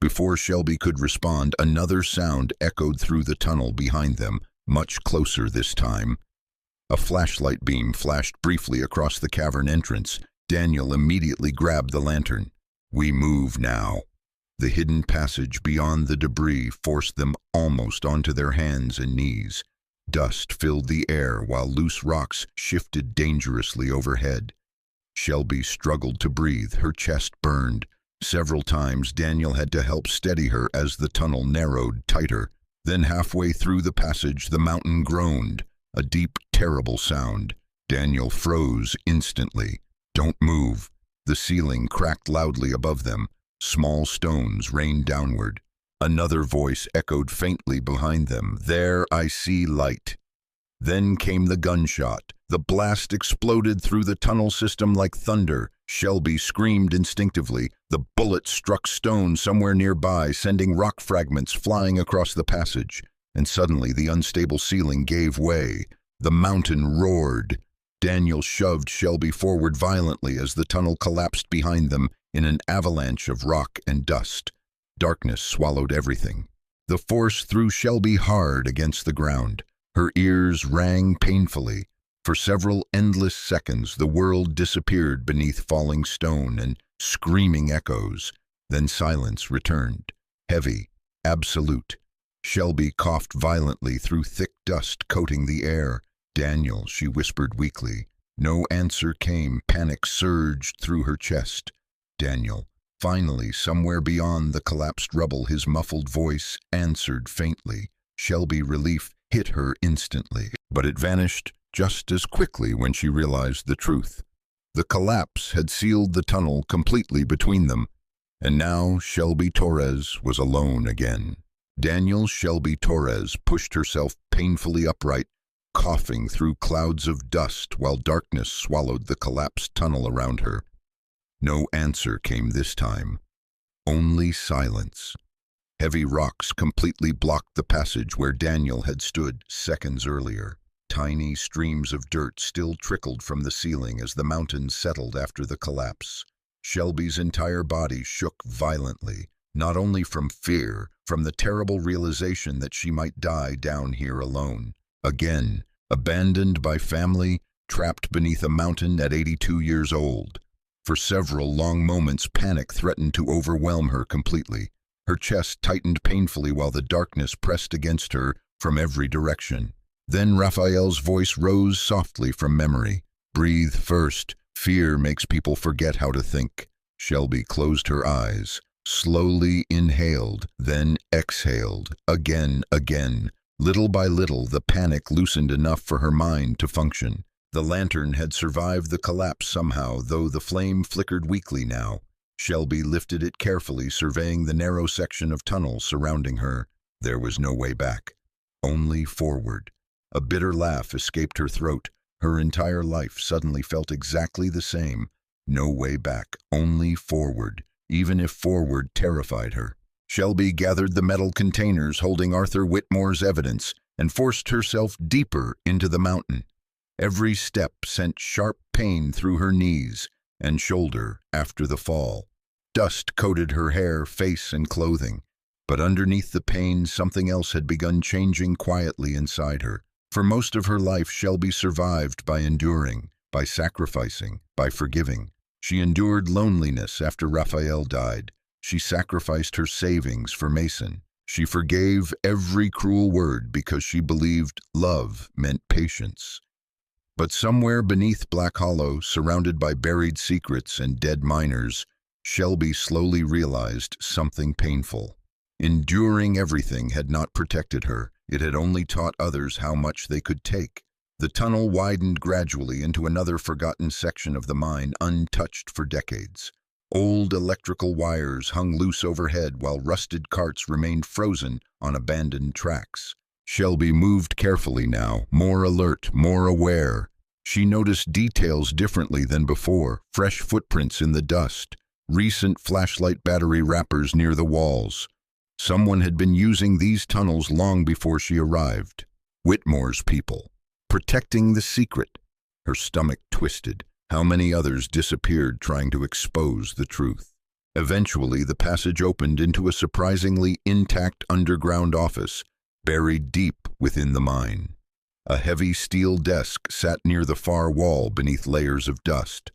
Before Shelby could respond, another sound echoed through the tunnel behind them, much closer this time. A flashlight beam flashed briefly across the cavern entrance. Daniel immediately grabbed the lantern. "We move now." The hidden passage beyond the debris forced them almost onto their hands and knees. Dust filled the air while loose rocks shifted dangerously overhead. Shelby struggled to breathe, her chest burned. Several times Daniel had to help steady her as the tunnel narrowed tighter. Then halfway through the passage the mountain groaned, a deep, terrible sound. Daniel froze instantly. "Don't move." The ceiling cracked loudly above them. Small stones rained downward. Another voice echoed faintly behind them. "There I see light." Then came the gunshot. The blast exploded through the tunnel system like thunder. Shelby screamed instinctively. The bullet struck stone somewhere nearby, sending rock fragments flying across the passage. And suddenly the unstable ceiling gave way. The mountain roared. Daniel shoved Shelby forward violently as the tunnel collapsed behind them in an avalanche of rock and dust. Darkness swallowed everything. The force threw Shelby hard against the ground. Her ears rang painfully. For several endless seconds, the world disappeared beneath falling stone and screaming echoes. Then silence returned, heavy, absolute. Shelby coughed violently through thick dust coating the air. "Daniel," she whispered weakly. No answer came. Panic surged through her chest. "Daniel." Finally, somewhere beyond the collapsed rubble, his muffled voice answered faintly. Shelby relief hit her instantly, but it vanished just as quickly when she realized the truth. The collapse had sealed the tunnel completely between them, and now Shelby Torres was alone again. Daniel Shelby Torres pushed herself painfully upright, coughing through clouds of dust while darkness swallowed the collapsed tunnel around her. No answer came this time, only silence. Heavy rocks completely blocked the passage where Daniel had stood seconds earlier. Tiny streams of dirt still trickled from the ceiling as the mountain settled after the collapse. Shelby's entire body shook violently, not only from fear, from the terrible realization that she might die down here alone. Again, abandoned by family, trapped beneath a mountain at 82 years old. For several long moments, panic threatened to overwhelm her completely. Her chest tightened painfully while the darkness pressed against her from every direction. Then Raphael's voice rose softly from memory. "Breathe first. Fear makes people forget how to think." Shelby closed her eyes, slowly inhaled, then exhaled, again. Little by little, the panic loosened enough for her mind to function. The lantern had survived the collapse somehow, though the flame flickered weakly now. Shelby lifted it carefully, surveying the narrow section of tunnel surrounding her. There was no way back, only forward. A bitter laugh escaped her throat. Her entire life suddenly felt exactly the same. No way back, only forward, even if forward terrified her. Shelby gathered the metal containers holding Arthur Whitmore's evidence and forced herself deeper into the mountain. Every step sent sharp pain through her knees and shoulder after the fall. Dust coated her hair, face, and clothing. But underneath the pain, something else had begun changing quietly inside her. For most of her life, Shelby survived by enduring, by sacrificing, by forgiving. She endured loneliness after Raphael died. She sacrificed her savings for Mason. She forgave every cruel word because she believed love meant patience. But somewhere beneath Black Hollow, surrounded by buried secrets and dead miners, Shelby slowly realized something painful. Enduring everything had not protected her. It had only taught others how much they could take. The tunnel widened gradually into another forgotten section of the mine, untouched for decades. Old electrical wires hung loose overhead while rusted carts remained frozen on abandoned tracks. Shelby moved carefully now, more alert, more aware. She noticed details differently than before: fresh footprints in the dust, recent flashlight battery wrappers near the walls. Someone had been using these tunnels long before she arrived. Whitmore's people, protecting the secret. Her stomach twisted. How many others disappeared trying to expose the truth? Eventually, the passage opened into a surprisingly intact underground office, buried deep within the mine. A heavy steel desk sat near the far wall beneath layers of dust.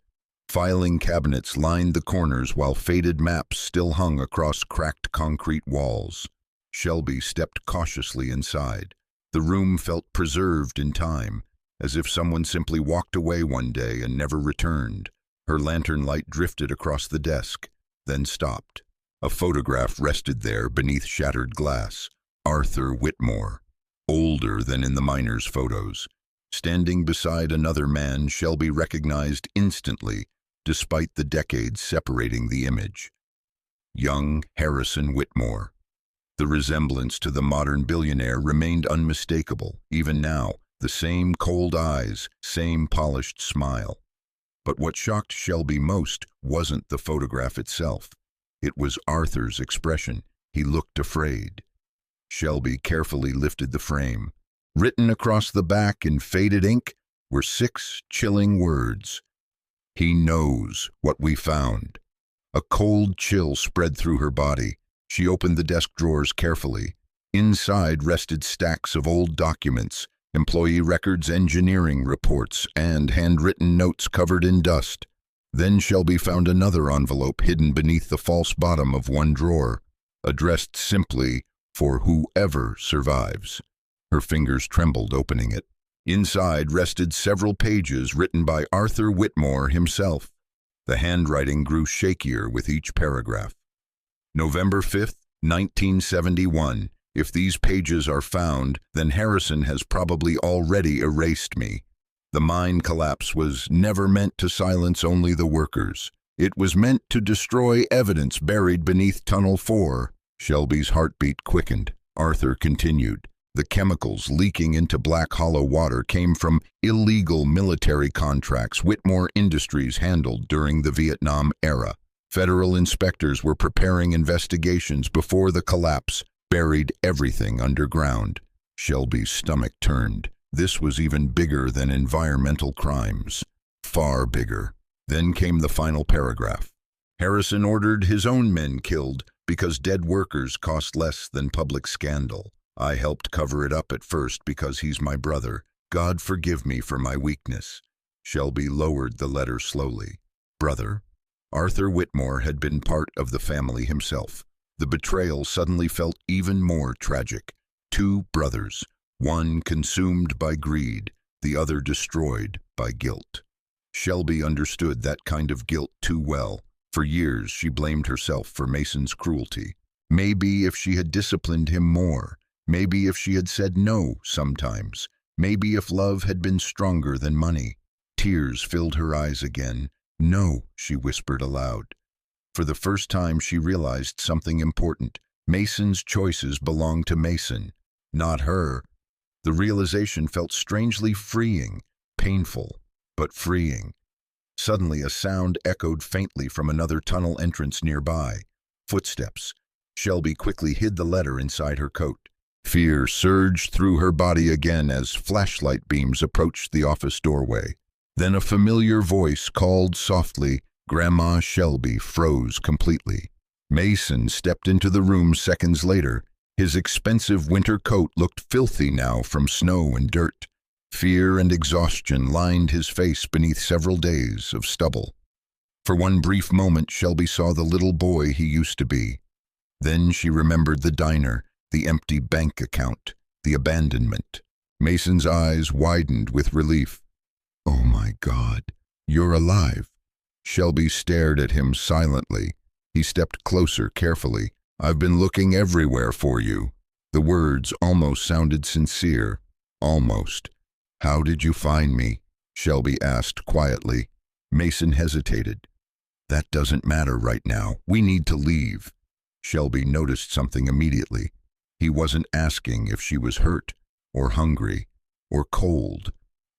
Filing cabinets lined the corners while faded maps still hung across cracked concrete walls. Shelby stepped cautiously inside. The room felt preserved in time, as if someone simply walked away one day and never returned. Her lantern light drifted across the desk, then stopped. A photograph rested there beneath shattered glass. Arthur Whitmore, older than in the miner's photos. Standing beside another man Shelby recognized instantly, despite the decades separating the image. Young Harrison Whitmore. The resemblance to the modern billionaire remained unmistakable, even now, the same cold eyes, same polished smile. But what shocked Shelby most wasn't the photograph itself. It was Arthur's expression. He looked afraid. Shelby carefully lifted the frame. Written across the back in faded ink were 6 chilling words. "He knows what we found." A cold chill spread through her body. She opened the desk drawers carefully. Inside rested stacks of old documents, employee records, engineering reports, and handwritten notes covered in dust. Then Shelby found another envelope hidden beneath the false bottom of one drawer, addressed simply, "For whoever survives." Her fingers trembled opening it. Inside rested several pages written by Arthur Whitmore himself. The handwriting grew shakier with each paragraph. November 5th, 1971. If these pages are found, then Harrison has probably already erased me. The mine collapse was never meant to silence only the workers. It was meant to destroy evidence buried beneath Tunnel 4. Shelby's heartbeat quickened. Arthur continued. The chemicals leaking into Black Hollow water came from illegal military contracts Whitmore Industries handled during the Vietnam era. Federal inspectors were preparing investigations before the collapse, buried everything underground. Shelby's stomach turned. This was even bigger than environmental crimes. Far bigger. Then came the final paragraph. Harrison ordered his own men killed because dead workers cost less than public scandal. I helped cover it up at first because he's my brother. God forgive me for my weakness. Shelby lowered the letter slowly. Brother? Arthur Whitmore had been part of the family himself. The betrayal suddenly felt even more tragic. 2 brothers, one consumed by greed, the other destroyed by guilt. Shelby understood that kind of guilt too well. For years she blamed herself for Mason's cruelty. Maybe if she had disciplined him more, maybe if she had said no sometimes, maybe if love had been stronger than money. Tears filled her eyes again. No, she whispered aloud. For the first time she realized something important. Mason's choices belonged to Mason, not her. The realization felt strangely freeing, painful, but freeing. Suddenly a sound echoed faintly from another tunnel entrance nearby. Footsteps. Shelby quickly hid the letter inside her coat. Fear surged through her body again as flashlight beams approached the office doorway. Then a familiar voice called softly. Grandma Shelby froze completely. Mason stepped into the room seconds later. His expensive winter coat looked filthy now from snow and dirt. Fear and exhaustion lined his face beneath several days of stubble. For one brief moment, Shelby saw the little boy he used to be. Then she remembered the diner, the empty bank account, the abandonment. Mason's eyes widened with relief. Oh my God, you're alive. Shelby stared at him silently. He stepped closer carefully. I've been looking everywhere for you. The words almost sounded sincere. Almost. How did you find me? Shelby asked quietly. Mason hesitated. That doesn't matter right now. We need to leave. Shelby noticed something immediately. He wasn't asking if she was hurt, or hungry, or cold.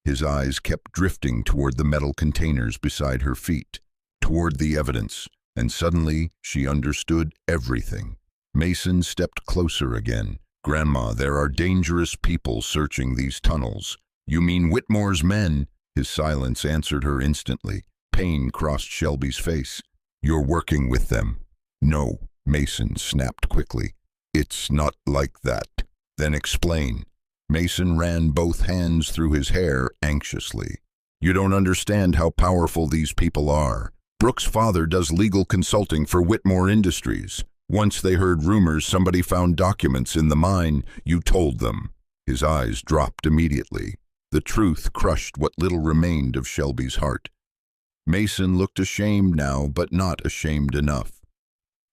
His eyes kept drifting toward the metal containers beside her feet, toward the evidence, and suddenly she understood everything. Mason stepped closer again. Grandma, there are dangerous people searching these tunnels. You mean Whitmore's men? His silence answered her instantly. Pain crossed Shelby's face. You're working with them. No, Mason snapped quickly. It's not like that. Then explain. Mason ran both hands through his hair anxiously. You don't understand how powerful these people are. Brooke's father does legal consulting for Whitmore Industries. Once they heard rumors somebody found documents in the mine, you told them. His eyes dropped immediately. The truth crushed what little remained of Shelby's heart. Mason looked ashamed now, but not ashamed enough.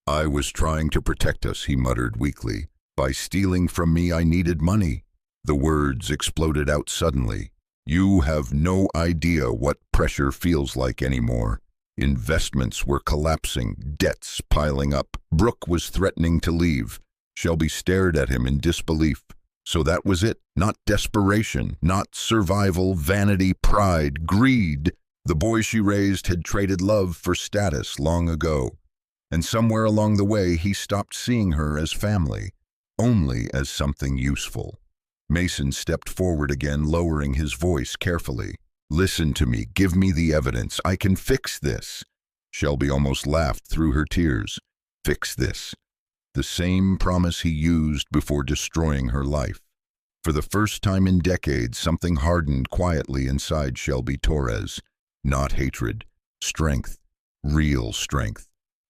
I was trying to protect us, he muttered weakly. By stealing from me, I needed money. The words exploded out suddenly. You have no idea what pressure feels like anymore. Investments were collapsing, debts piling up. Brooke was threatening to leave. Shelby stared at him in disbelief. So that was it, not desperation, not survival, vanity, pride, greed. The boy she raised had traded love for status long ago. And somewhere along the way, he stopped seeing her as family, only as something useful. Mason stepped forward again, lowering his voice carefully. Listen to me, give me the evidence. I can fix this. Shelby almost laughed through her tears. Fix this. The same promise he used before destroying her life. For the first time in decades, something hardened quietly inside Shelby Torres. Not hatred, strength, real strength.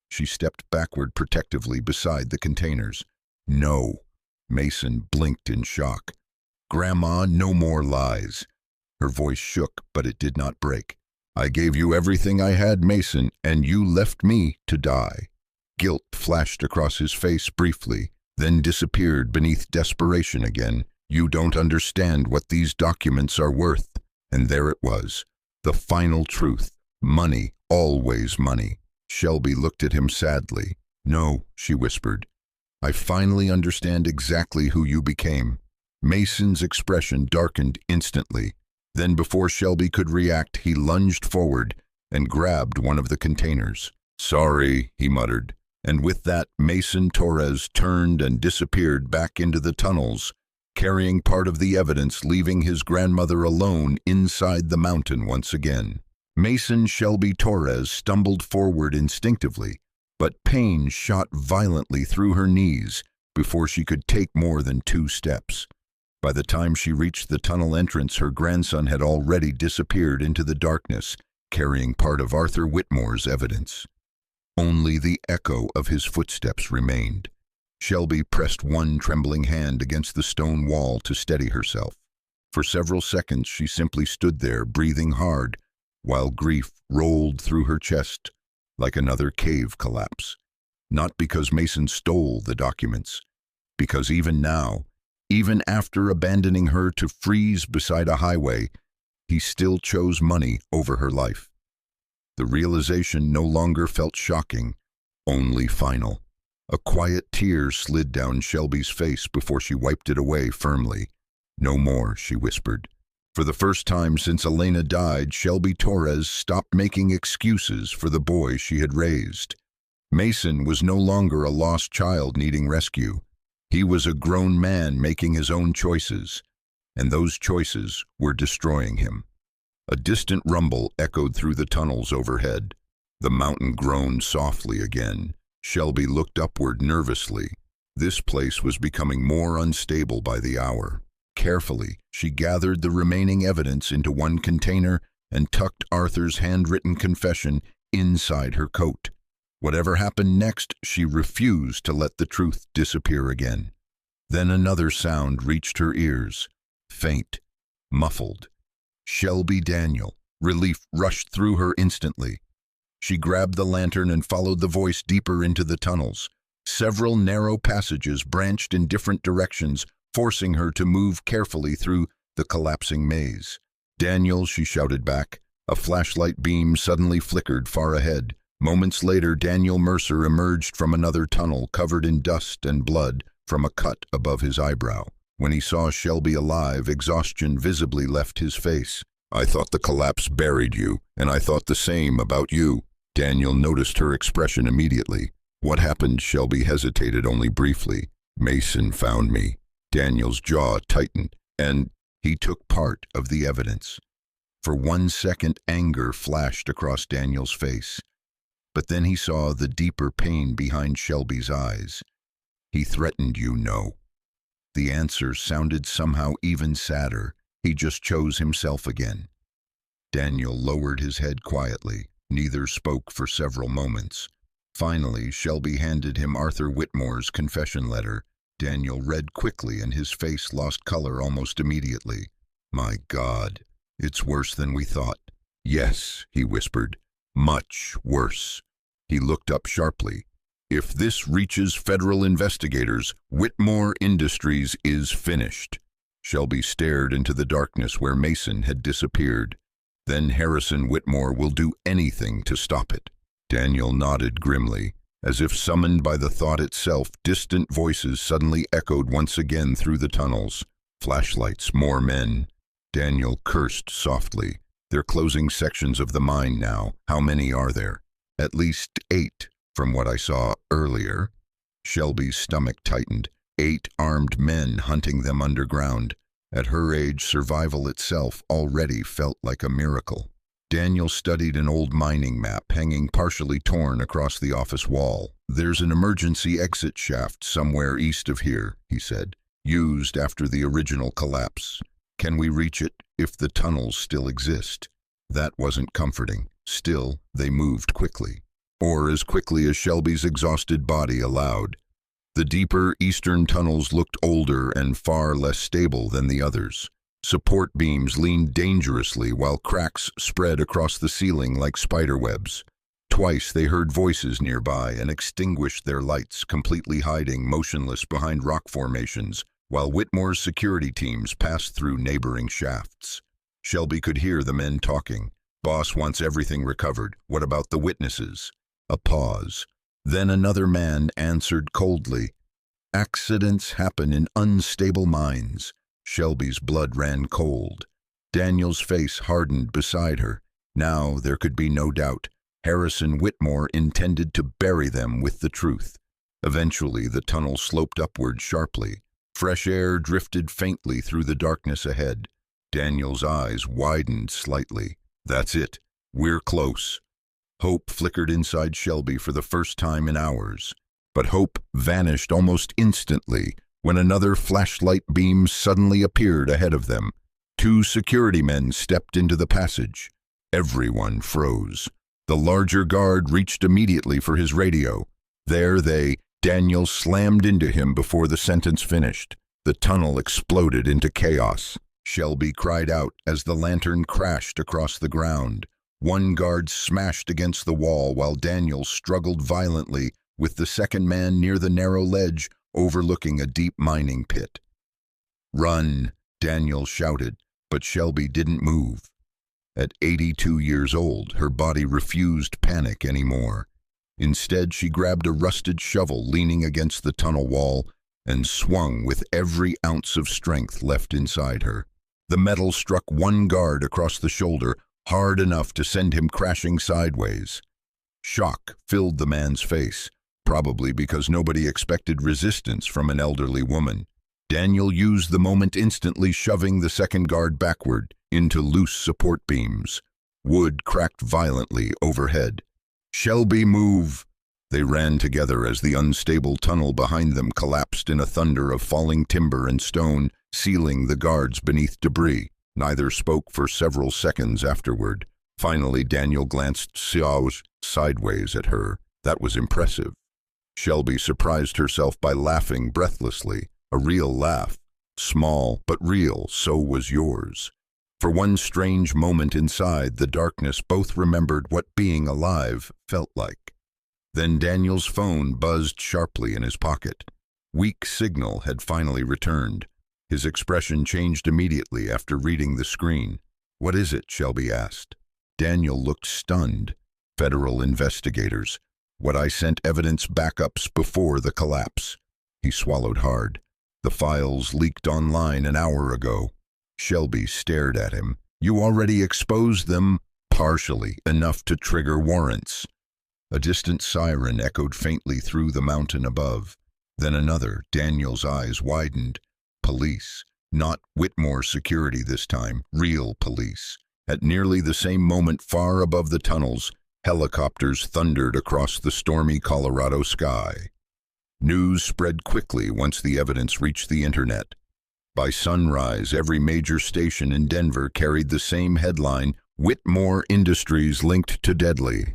She stepped backward protectively beside the containers. No. Mason blinked in shock. Grandma, no more lies. Her voice shook, but it did not break. I gave you everything I had, Mason, and you left me to die. Guilt flashed across his face briefly, then disappeared beneath desperation again. You don't understand what these documents are worth. And there it was, the final truth. Money, always money. Shelby looked at him sadly. No, she whispered. I finally understand exactly who you became. Mason's expression darkened instantly. Then before Shelby could react, he lunged forward and grabbed one of the containers. Sorry, he muttered. And with that, Mason Torres turned and disappeared back into the tunnels, carrying part of the evidence, leaving his grandmother alone inside the mountain once again. Mason Shelby Torres stumbled forward instinctively, but pain shot violently through her knees before she could take more than 2 steps. By the time she reached the tunnel entrance, her grandson had already disappeared into the darkness, carrying part of Arthur Whitmore's evidence. Only the echo of his footsteps remained. Shelby pressed one trembling hand against the stone wall to steady herself. For several seconds she simply stood there, breathing hard, while grief rolled through her chest like another cave collapse. Not because Mason stole the documents, because even now, even after abandoning her to freeze beside a highway, he still chose money over her life. The realization no longer felt shocking, only final. A quiet tear slid down Shelby's face before she wiped it away firmly. No more, she whispered. For the first time since Elena died, Shelby Torres stopped making excuses for the boy she had raised. Mason was no longer a lost child needing rescue. He was a grown man making his own choices, and those choices were destroying him. A distant rumble echoed through the tunnels overhead. The mountain groaned softly again. Shelby looked upward nervously. This place was becoming more unstable by the hour. Carefully, she gathered the remaining evidence into one container and tucked Arthur's handwritten confession inside her coat. Whatever happened next, she refused to let the truth disappear again. Then another sound reached her ears, faint, muffled. Shelby Daniel. Relief rushed through her instantly. She grabbed the lantern and followed the voice deeper into the tunnels. Several narrow passages branched in different directions, forcing her to move carefully through the collapsing maze. Daniel, she shouted back. A flashlight beam suddenly flickered far ahead. Moments later, Daniel Mercer emerged from another tunnel covered in dust and blood from a cut above his eyebrow. When he saw Shelby alive, exhaustion visibly left his face. I thought the collapse buried you, and I thought the same about you. Daniel noticed her expression immediately. What happened? Shelby hesitated only briefly. Mason found me. Daniel's jaw tightened, and he took part of the evidence. For 1 second, anger flashed across Daniel's face. But then he saw the deeper pain behind Shelby's eyes. He threatened you, no. The answer sounded somehow even sadder. He just chose himself again. Daniel lowered his head quietly. Neither spoke for several moments. Finally, Shelby handed him Arthur Whitmore's confession letter. Daniel read quickly, and his face lost color almost immediately. "My God, it's worse than we thought." "Yes," he whispered, "much worse." He looked up sharply. "If this reaches federal investigators, Whitmore Industries is finished." Shelby stared into the darkness where Mason had disappeared. "Then Harrison Whitmore will do anything to stop it." Daniel nodded grimly. As if summoned by the thought itself, distant voices suddenly echoed once again through the tunnels. Flashlights, more men. Daniel cursed softly. "They're closing sections of the mine now. How many are there?" "At least 8, from what I saw earlier." Shelby's stomach tightened. 8 armed men hunting them underground. At her age, survival itself already felt like a miracle. Daniel studied an old mining map hanging partially torn across the office wall. "There's an emergency exit shaft somewhere east of here," he said, "used after the original collapse. Can we reach it if the tunnels still exist?" That wasn't comforting. Still, they moved quickly. Or as quickly as Shelby's exhausted body allowed. The deeper eastern tunnels looked older and far less stable than the others. Support beams leaned dangerously while cracks spread across the ceiling like spiderwebs. Twice they heard voices nearby and extinguished their lights, completely hiding motionless behind rock formations, while Whitmore's security teams passed through neighboring shafts. Shelby could hear the men talking. "Boss wants everything recovered. What about the witnesses?" A pause. Then another man answered coldly. "Accidents happen in unstable mines." Shelby's blood ran cold. Daniel's face hardened beside her. Now there could be no doubt. Harrison Whitmore intended to bury them with the truth. Eventually, the tunnel sloped upward sharply. Fresh air drifted faintly through the darkness ahead. Daniel's eyes widened slightly. "That's it. We're close." Hope flickered inside Shelby for the first time in hours. But hope vanished almost instantly when another flashlight beam suddenly appeared ahead of them. 2 security men stepped into the passage. Everyone froze. The larger guard reached immediately for his radio. Daniel slammed into him before the sentence finished. The tunnel exploded into chaos. Shelby cried out as the lantern crashed across the ground. One guard smashed against the wall while Daniel struggled violently with the second man near the narrow ledge overlooking a deep mining pit. "Run," Daniel shouted, but Shelby didn't move. At 82 years old, her body refused panic anymore. Instead, she grabbed a rusted shovel leaning against the tunnel wall and swung with every ounce of strength left inside her. The metal struck one guard across the shoulder, hard enough to send him crashing sideways. Shock filled the man's face, probably because nobody expected resistance from an elderly woman. Daniel used the moment instantly, shoving the second guard backward into loose support beams. Wood cracked violently overhead. "Shelby, move!" They ran together as the unstable tunnel behind them collapsed in a thunder of falling timber and stone, sealing the guards beneath debris. Neither spoke for several seconds afterward. Finally, Daniel glanced sideways at her. That was impressive. Shelby surprised herself by laughing breathlessly. A real laugh. Small, but real, so was yours. For one strange moment inside the darkness, both remembered what being alive felt like. Then Daniel's phone buzzed sharply in his pocket. Weak signal had finally returned. His expression changed immediately after reading the screen. "What is it?" Shelby asked. Daniel looked stunned. "Federal investigators. What I sent evidence backups before the collapse." He swallowed hard. "The files leaked online an hour ago." Shelby stared at him. "You already exposed them." "Partially, enough to trigger warrants." A distant siren echoed faintly through the mountain above. Then another. Daniel's eyes widened. Police. Not Whitmore security this time. Real police. At nearly the same moment, far above the tunnels, helicopters thundered across the stormy Colorado sky. News spread quickly once the evidence reached the internet. By sunrise, every major station in Denver carried the same headline: Whitmore Industries linked to deadly.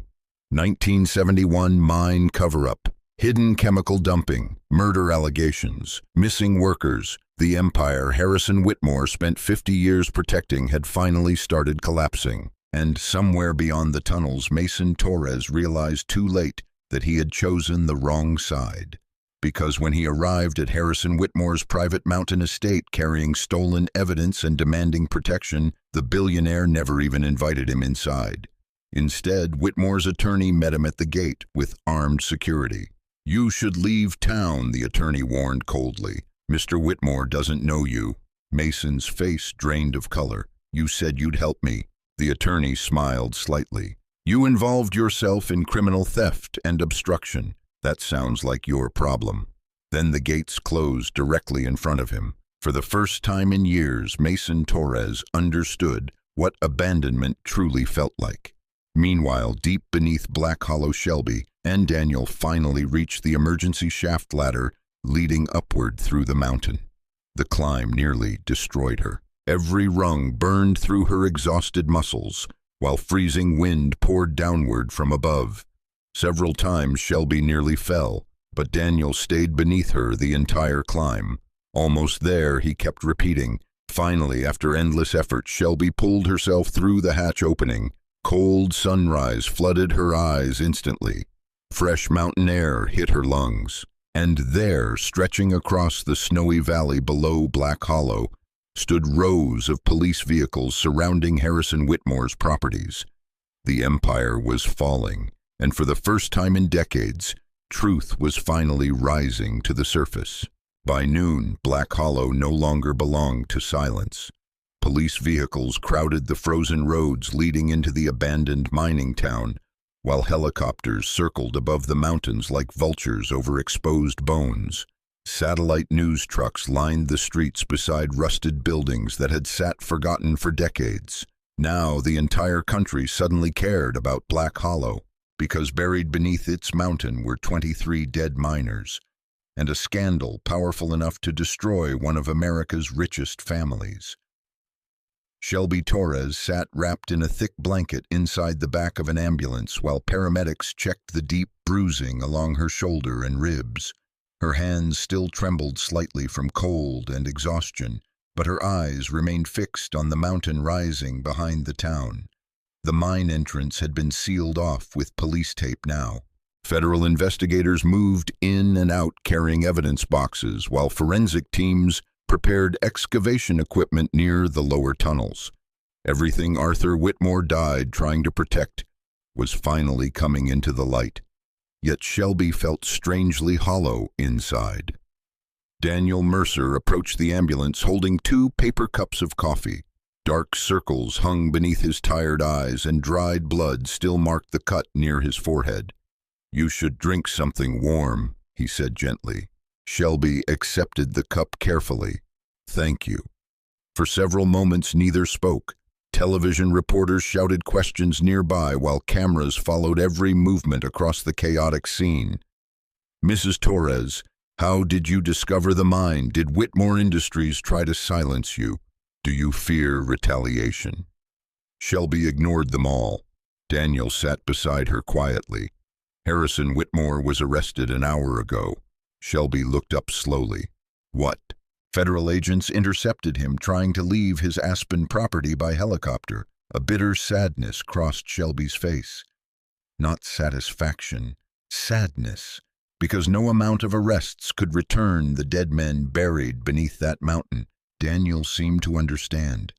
1971 mine cover-up. Hidden chemical dumping, murder allegations, missing workers. The empire Harrison Whitmore spent 50 years protecting had finally started collapsing. And somewhere beyond the tunnels, Mason Torres realized too late that he had chosen the wrong side. Because when he arrived at Harrison Whitmore's private mountain estate carrying stolen evidence and demanding protection, the billionaire never even invited him inside. Instead, Whitmore's attorney met him at the gate with armed security. "You should leave town," the attorney warned coldly. "Mr. Whitmore doesn't know you." Mason's face drained of color. "You said you'd help me." The attorney smiled slightly. "You involved yourself in criminal theft and obstruction. That sounds like your problem." Then the gates closed directly in front of him. For the first time in years, Mason Torres understood what abandonment truly felt like. Meanwhile, deep beneath Black Hollow, Shelby and Daniel finally reached the emergency shaft ladder leading upward through the mountain. The climb nearly destroyed her. Every rung burned through her exhausted muscles, while freezing wind poured downward from above. Several times Shelby nearly fell, but Daniel stayed beneath her the entire climb. Almost there, he kept repeating. Finally, after endless effort, Shelby pulled herself through the hatch opening. Cold sunrise flooded her eyes instantly. Fresh mountain air hit her lungs. And there, stretching across the snowy valley below Black Hollow, stood rows of police vehicles surrounding Harrison Whitmore's properties. The empire was falling, and for the first time in decades, truth was finally rising to the surface. By noon, Black Hollow no longer belonged to silence. Police vehicles crowded the frozen roads leading into the abandoned mining town, while helicopters circled above the mountains like vultures over exposed bones. Satellite news trucks lined the streets beside rusted buildings that had sat forgotten for decades. Now the entire country suddenly cared about Black Hollow, because buried beneath its mountain were 23 dead miners, and a scandal powerful enough to destroy one of America's richest families. Shelby Torres sat wrapped in a thick blanket inside the back of an ambulance while paramedics checked the deep bruising along her shoulder and ribs. Her hands still trembled slightly from cold and exhaustion, but her eyes remained fixed on the mountain rising behind the town. The mine entrance had been sealed off with police tape now. Federal investigators moved in and out carrying evidence boxes, while forensic teams prepared excavation equipment near the lower tunnels. Everything Arthur Whitmore died trying to protect was finally coming into the light. Yet Shelby felt strangely hollow inside. Daniel Mercer approached the ambulance holding 2 paper cups of coffee. Dark circles hung beneath his tired eyes, and dried blood still marked the cut near his forehead. "You should drink something warm," he said gently. Shelby accepted the cup carefully. "Thank you." For several moments neither spoke. Television reporters shouted questions nearby while cameras followed every movement across the chaotic scene. "Mrs. Torres, how did you discover the mine? Did Whitmore Industries try to silence you? Do you fear retaliation?" Shelby ignored them all. Daniel sat beside her quietly. "Harrison Whitmore was arrested an hour ago." Shelby looked up slowly. "What?" "Federal agents intercepted him trying to leave his Aspen property by helicopter." A bitter sadness crossed Shelby's face. Not satisfaction, sadness, because no amount of arrests could return the dead men buried beneath that mountain. Daniel seemed to understand.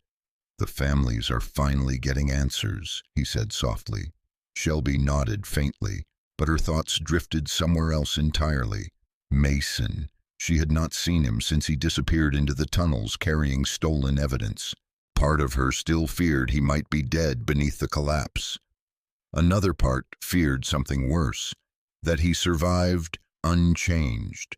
"The families are finally getting answers," he said softly. Shelby nodded faintly, but her thoughts drifted somewhere else entirely. Mason. She had not seen him since he disappeared into the tunnels carrying stolen evidence. Part of her still feared he might be dead beneath the collapse. Another part feared something worse, that he survived unchanged.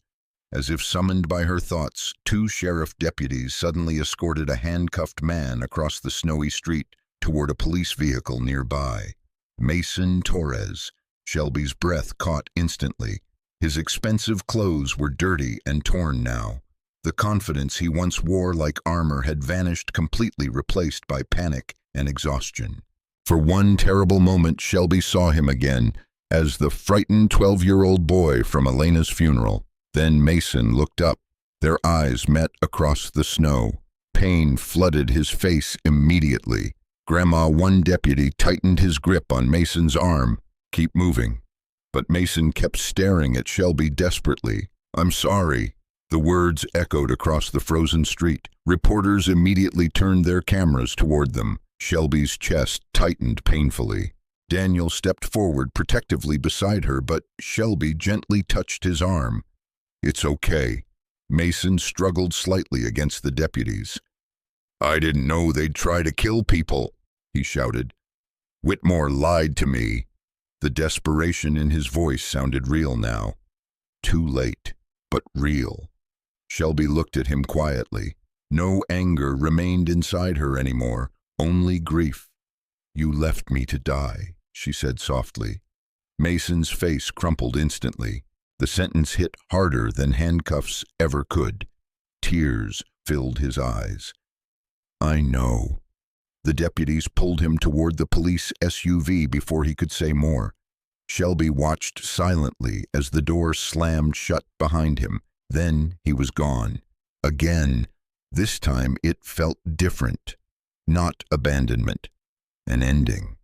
As if summoned by her thoughts, 2 sheriff deputies suddenly escorted a handcuffed man across the snowy street toward a police vehicle nearby. Mason Torres. Shelby's breath caught instantly. His expensive clothes were dirty and torn now. The confidence he once wore like armor had vanished, completely replaced by panic and exhaustion. For one terrible moment, Shelby saw him again as the frightened 12-year-old boy from Elena's funeral. Then Mason looked up. Their eyes met across the snow. Pain flooded his face immediately. One deputy tightened his grip on Mason's arm. "Keep moving." But Mason kept staring at Shelby desperately. "I'm sorry." The words echoed across the frozen street. Reporters immediately turned their cameras toward them. Shelby's chest tightened painfully. Daniel stepped forward protectively beside her, but Shelby gently touched his arm. "It's okay." Mason struggled slightly against the deputies. "I didn't know they'd try to kill people," he shouted. "Whitmore lied to me." The desperation in his voice sounded real now. Too late, but real. Shelby looked at him quietly. No anger remained inside her anymore, only grief. "You left me to die," she said softly. Mason's face crumpled instantly. The sentence hit harder than handcuffs ever could. Tears filled his eyes. "I know." The deputies pulled him toward the police SUV before he could say more. Shelby watched silently as the door slammed shut behind him. Then he was gone. Again. This time it felt different. Not abandonment. An ending.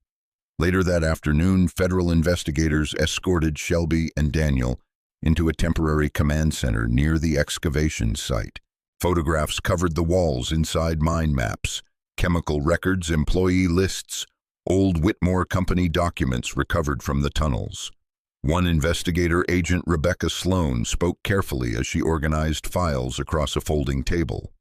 Later that afternoon, federal investigators escorted Shelby and Daniel into a temporary command center near the excavation site. Photographs covered the walls inside mine maps, chemical records, employee lists, old Whitmore Company documents recovered from the tunnels. One investigator, Agent Rebecca Sloan, spoke carefully as she organized files across a folding table.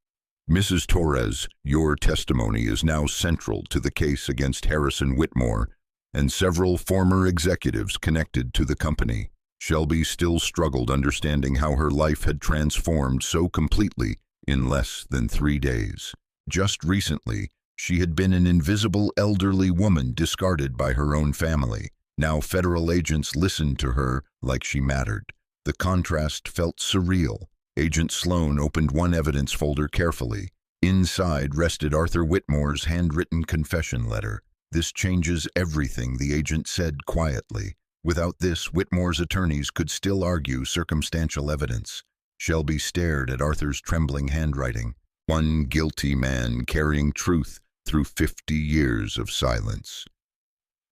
"Mrs. Torres, your testimony is now central to the case against Harrison Whitmore and several former executives connected to the company." Shelby still struggled understanding how her life had transformed so completely in less than 3 days. Just recently, she had been an invisible elderly woman discarded by her own family. Now federal agents listened to her like she mattered. The contrast felt surreal. Agent Sloan opened one evidence folder carefully. Inside rested Arthur Whitmore's handwritten confession letter. "This changes everything," the agent said quietly. Without this, Whitmore's attorneys could still argue circumstantial evidence. Shelby stared at Arthur's trembling handwriting. One guilty man carrying truth through 50 years of silence.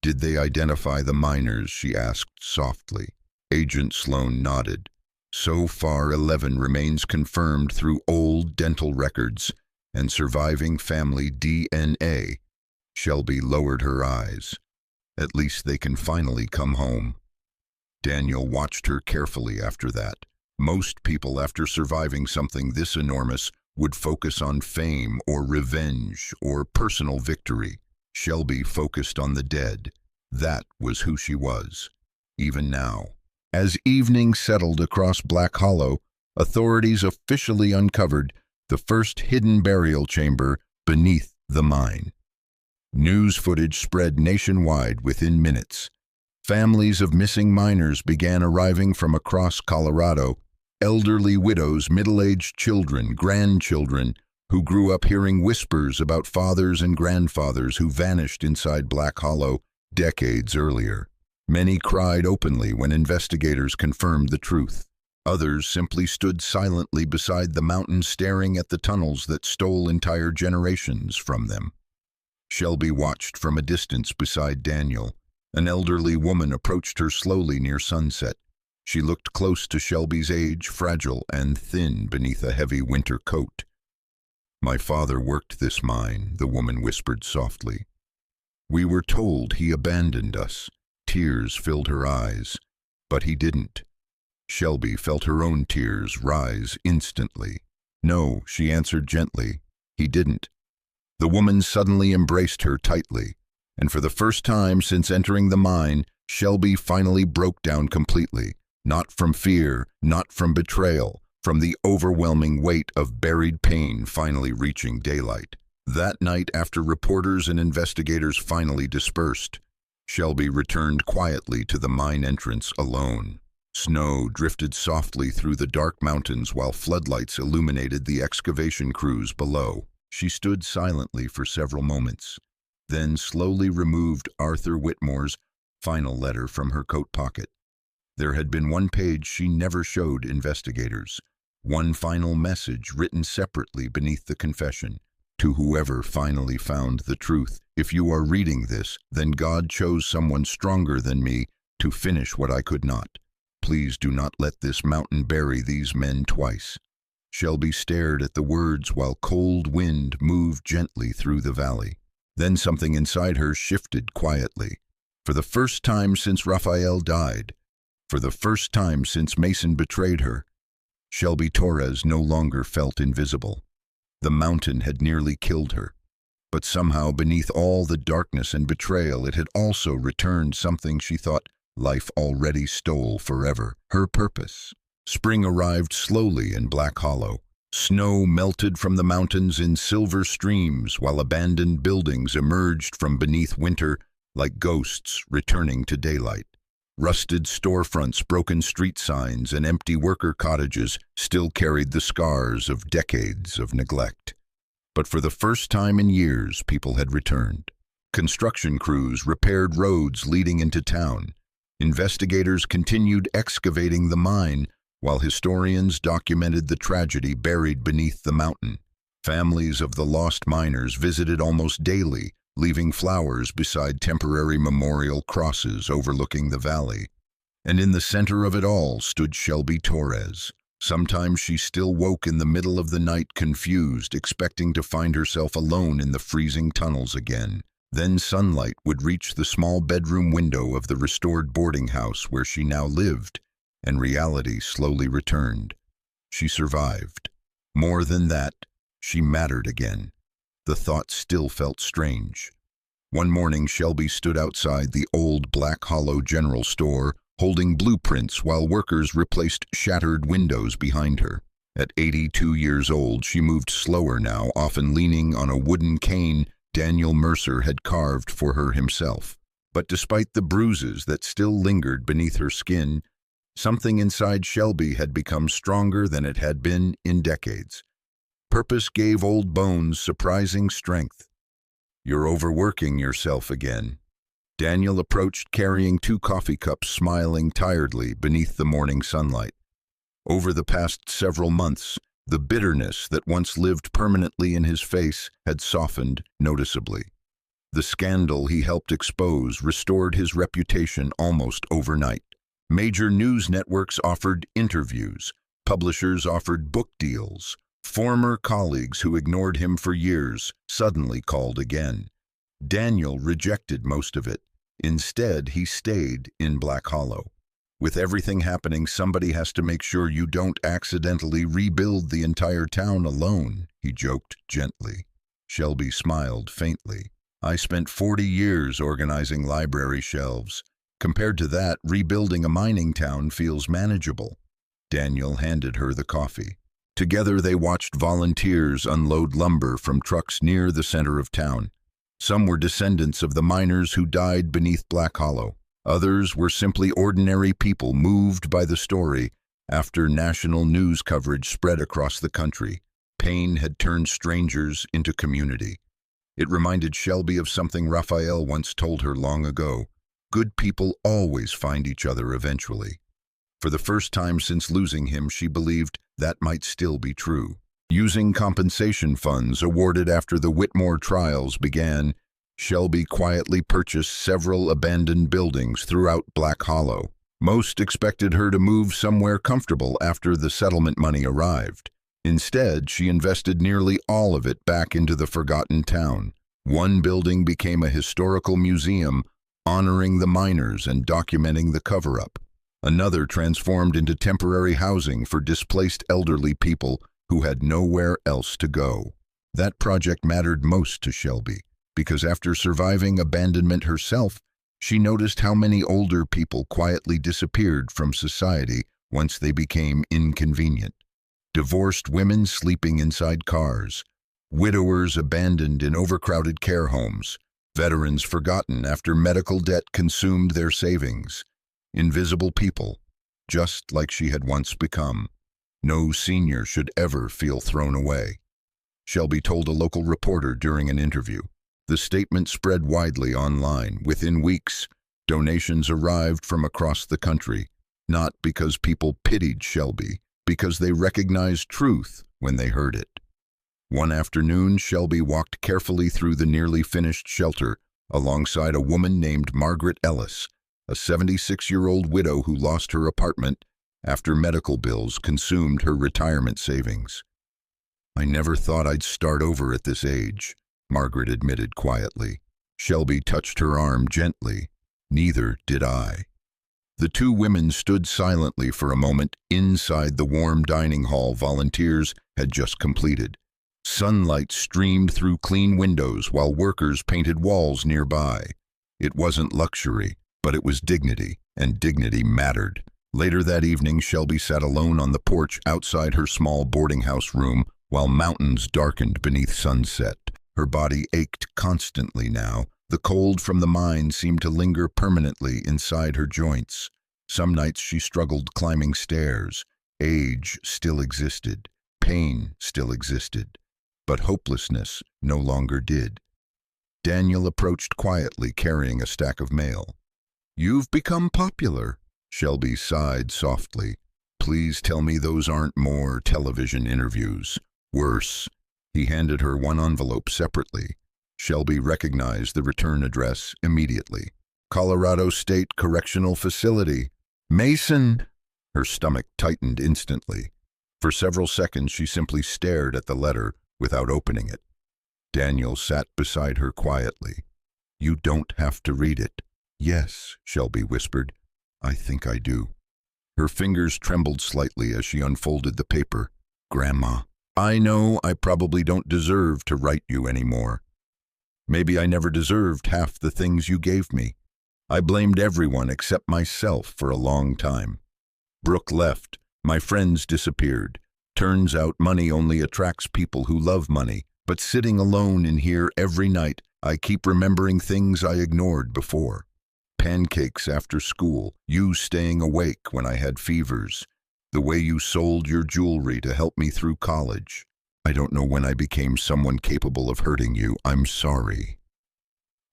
"Did they identify the miners?" she asked softly. Agent Sloan nodded. "So far, 11 remains confirmed through old dental records and surviving family DNA." Shelby lowered her eyes. "At least they can finally come home." Daniel watched her carefully after that. Most people, after surviving something this enormous, would focus on fame or revenge or personal victory. Shelby focused on the dead. That was who she was, even now. As evening settled across Black Hollow, authorities officially uncovered the first hidden burial chamber beneath the mine. News footage spread nationwide within minutes. Families of missing miners began arriving from across Colorado. Elderly widows, middle-aged children, grandchildren, who grew up hearing whispers about fathers and grandfathers who vanished inside Black Hollow decades earlier. Many cried openly when investigators confirmed the truth. Others simply stood silently beside the mountain staring at the tunnels that stole entire generations from them. Shelby watched from a distance beside Daniel. An elderly woman approached her slowly near sunset. She looked close to Shelby's age, fragile and thin beneath a heavy winter coat. "My father worked this mine," the woman whispered softly. "We were told he abandoned us." Tears filled her eyes, but he didn't. Shelby felt her own tears rise instantly. "No," she answered gently, "he didn't." The woman suddenly embraced her tightly, and for the first time since entering the mine, Shelby finally broke down completely. Not from fear, not from betrayal, from the overwhelming weight of buried pain finally reaching daylight. That night, after reporters and investigators finally dispersed, Shelby returned quietly to the mine entrance alone. Snow drifted softly through the dark mountains while floodlights illuminated the excavation crews below. She stood silently for several moments. then slowly removed Arthur Whitmore's final letter from her coat pocket. There had been one page she never showed investigators, one final message written separately beneath the confession. To whoever finally found the truth, if you are reading this, then God chose someone stronger than me to finish what I could not. Please do not let this mountain bury these men twice. Shelby stared at the words while cold wind moved gently through the valley. Then something inside her shifted quietly. For the first time since Raphael died, for the first time since Mason betrayed her, Shelby Torres no longer felt invisible. The mountain had nearly killed her, but somehow beneath all the darkness and betrayal it had also returned something she thought life already stole forever, her purpose. Spring arrived slowly in Black Hollow. Snow melted from the mountains in silver streams while abandoned buildings emerged from beneath winter like ghosts returning to daylight. Rusted storefronts, broken street signs, and empty worker cottages still carried the scars of decades of neglect. But for the first time in years, people had returned. Construction crews repaired roads leading into town. Investigators continued excavating the mine, while historians documented the tragedy buried beneath the mountain. Families of the lost miners visited almost daily, leaving flowers beside temporary memorial crosses overlooking the valley. And in the center of it all stood Shelby Torres. Sometimes she still woke in the middle of the night confused, expecting to find herself alone in the freezing tunnels again. Then sunlight would reach the small bedroom window of the restored boarding house where she now lived, and reality slowly returned. She survived. More than that, she mattered again. The thought still felt strange. One morning, Shelby stood outside the old Black Hollow General Store, holding blueprints while workers replaced shattered windows behind her. At 82 years old, she moved slower now, often leaning on a wooden cane Daniel Mercer had carved for her himself. But despite the bruises that still lingered beneath her skin, something inside Shelby had become stronger than it had been in decades. Purpose gave old bones surprising strength. "You're overworking yourself again." Daniel approached carrying 2 coffee cups, smiling tiredly beneath the morning sunlight. Over the past several months, the bitterness that once lived permanently in his face had softened noticeably. The scandal he helped expose restored his reputation almost overnight. Major news networks offered interviews. Publishers offered book deals. Former colleagues who ignored him for years suddenly called again. Daniel rejected most of it. Instead, he stayed in Black Hollow. "With everything happening, somebody has to make sure you don't accidentally rebuild the entire town alone," he joked gently. Shelby smiled faintly. "I spent 40 years organizing library shelves. Compared to that, rebuilding a mining town feels manageable." Daniel handed her the coffee. Together they watched volunteers unload lumber from trucks near the center of town. Some were descendants of the miners who died beneath Black Hollow. Others were simply ordinary people moved by the story after national news coverage spread across the country. Pain had turned strangers into community. It reminded Shelby of something Raphael once told her long ago. Good people always find each other eventually. For the first time since losing him, she believed that might still be true. Using compensation funds awarded after the Whitmore trials began, Shelby quietly purchased several abandoned buildings throughout Black Hollow. Most expected her to move somewhere comfortable after the settlement money arrived. Instead, she invested nearly all of it back into the forgotten town. One building became a historical museum, honoring the miners and documenting the cover-up. Another transformed into temporary housing for displaced elderly people who had nowhere else to go. That project mattered most to Shelby, because after surviving abandonment herself, she noticed how many older people quietly disappeared from society once they became inconvenient. Divorced women sleeping inside cars, widowers abandoned in overcrowded care homes, veterans forgotten after medical debt consumed their savings. Invisible people, just like she had once become. No senior should ever feel thrown away. Shelby told a local reporter during an interview. The statement spread widely online. Within weeks, donations arrived from across the country, not because people pitied Shelby, because they recognized truth when they heard it. One afternoon, Shelby walked carefully through the nearly finished shelter alongside a woman named Margaret Ellis, a 76-year-old widow who lost her apartment after medical bills consumed her retirement savings. "I never thought I'd start over at this age," Margaret admitted quietly. Shelby touched her arm gently. "Neither did I." The two women stood silently for a moment inside the warm dining hall volunteers had just completed. Sunlight streamed through clean windows while workers painted walls nearby. It wasn't luxury, but it was dignity, and dignity mattered. Later that evening, Shelby sat alone on the porch outside her small boarding house room while mountains darkened beneath sunset. Her body ached constantly now. The cold from the mine seemed to linger permanently inside her joints. Some nights she struggled climbing stairs. Age still existed. Pain still existed. But hopelessness no longer did. Daniel approached quietly, carrying a stack of mail. "You've become popular," Shelby sighed softly. "Please tell me those aren't more television interviews." "Worse." He handed her one envelope separately. Shelby recognized the return address immediately. "Colorado State Correctional Facility." "Mason!" Her stomach tightened instantly. For several seconds she simply stared at the letter without opening it. Daniel sat beside her quietly. "You don't have to read it." "Yes," Shelby whispered. "I think I do." Her fingers trembled slightly as she unfolded the paper. "Grandma, I know I probably don't deserve to write you anymore. Maybe I never deserved half the things you gave me. I blamed everyone except myself for a long time. Brooke left. My friends disappeared. Turns out money only attracts people who love money. But sitting alone in here every night, I keep remembering things I ignored before. Pancakes after school, you staying awake when I had fevers, the way you sold your jewelry to help me through college. I don't know when I became someone capable of hurting you. I'm sorry."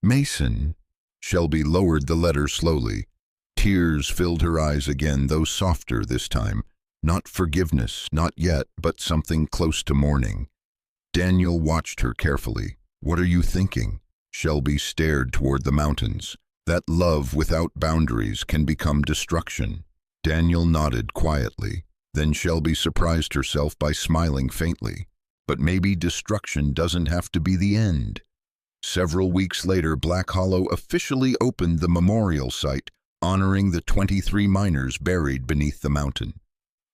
"Mason." Shelby lowered the letter slowly. Tears filled her eyes again, though softer this time. Not forgiveness, not yet, but something close to mourning. Daniel watched her carefully. "What are you thinking?" Shelby stared toward the mountains. "That love without boundaries can become destruction." Daniel nodded quietly. Then Shelby surprised herself by smiling faintly. "But maybe destruction doesn't have to be the end." Several weeks later, Black Hollow officially opened the memorial site, honoring the 23 miners buried beneath the mountain.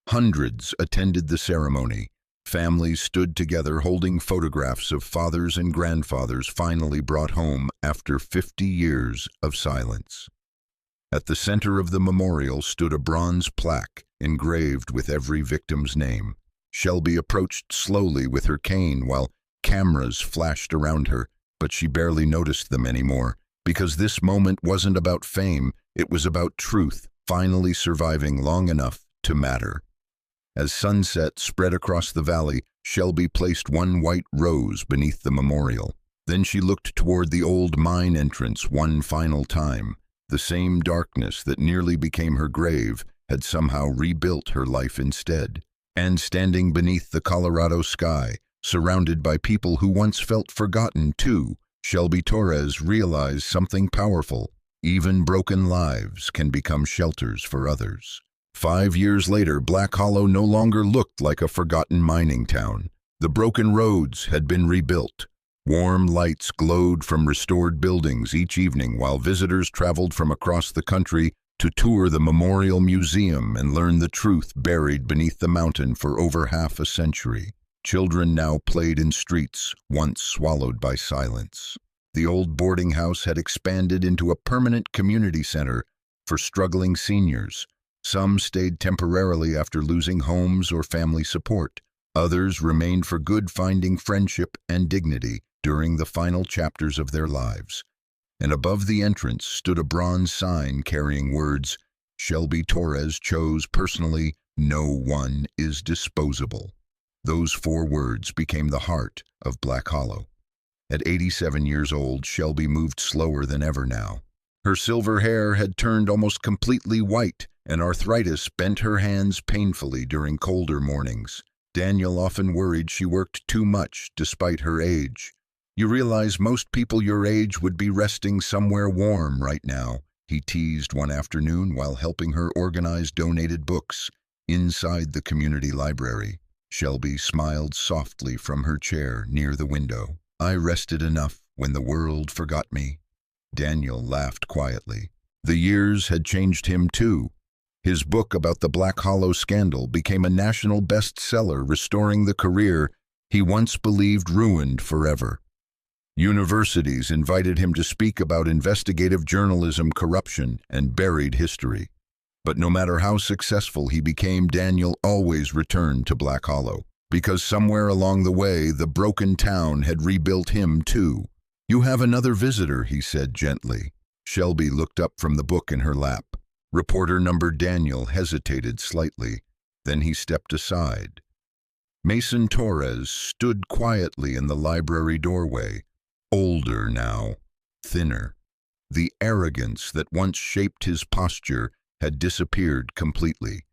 Hundreds attended the ceremony. Families stood together holding photographs of fathers and grandfathers finally brought home after 50 years of silence. At the center of the memorial stood a bronze plaque engraved with every victim's name. Shelby approached slowly with her cane while cameras flashed around her, but she barely noticed them anymore, because this moment wasn't about fame, it was about truth finally surviving long enough to matter. As sunset spread across the valley, Shelby placed one white rose beneath the memorial. Then she looked toward the old mine entrance one final time. The same darkness that nearly became her grave had somehow rebuilt her life instead. And standing beneath the Colorado sky, surrounded by people who once felt forgotten too, Shelby Torres realized something powerful. Even broken lives can become shelters for others. 5 years later, Black Hollow no longer looked like a forgotten mining town. The broken roads had been rebuilt. Warm lights glowed from restored buildings each evening while visitors traveled from across the country to tour the Memorial Museum and learn the truth buried beneath the mountain for over half a century. Children now played in streets once swallowed by silence. The old boarding house had expanded into a permanent community center for struggling seniors. Some stayed temporarily after losing homes or family support. Others remained for good, finding friendship and dignity during the final chapters of their lives. And above the entrance stood a bronze sign carrying words, "Shelby Torres chose personally, no one is disposable." Those 4 words became the heart of Black Hollow. At 87 years old, Shelby moved slower than ever now. Her silver hair had turned almost completely white, and arthritis bent her hands painfully during colder mornings. Daniel often worried she worked too much despite her age. "You realize most people your age would be resting somewhere warm right now," he teased one afternoon while helping her organize donated books inside the community library. Shelby smiled softly from her chair near the window. "I rested enough when the world forgot me." Daniel laughed quietly. The years had changed him too. His book about the Black Hollow scandal became a national bestseller, restoring the career he once believed ruined forever. Universities invited him to speak about investigative journalism, corruption, and buried history. But no matter how successful he became, Daniel always returned to Black Hollow, because somewhere along the way, the broken town had rebuilt him too. "You have another visitor," he said gently. Shelby looked up from the book in her lap. Reporter number Daniel hesitated slightly. Then he stepped aside. Mason Torres stood quietly in the library doorway, older now, thinner. The arrogance that once shaped his posture had disappeared completely.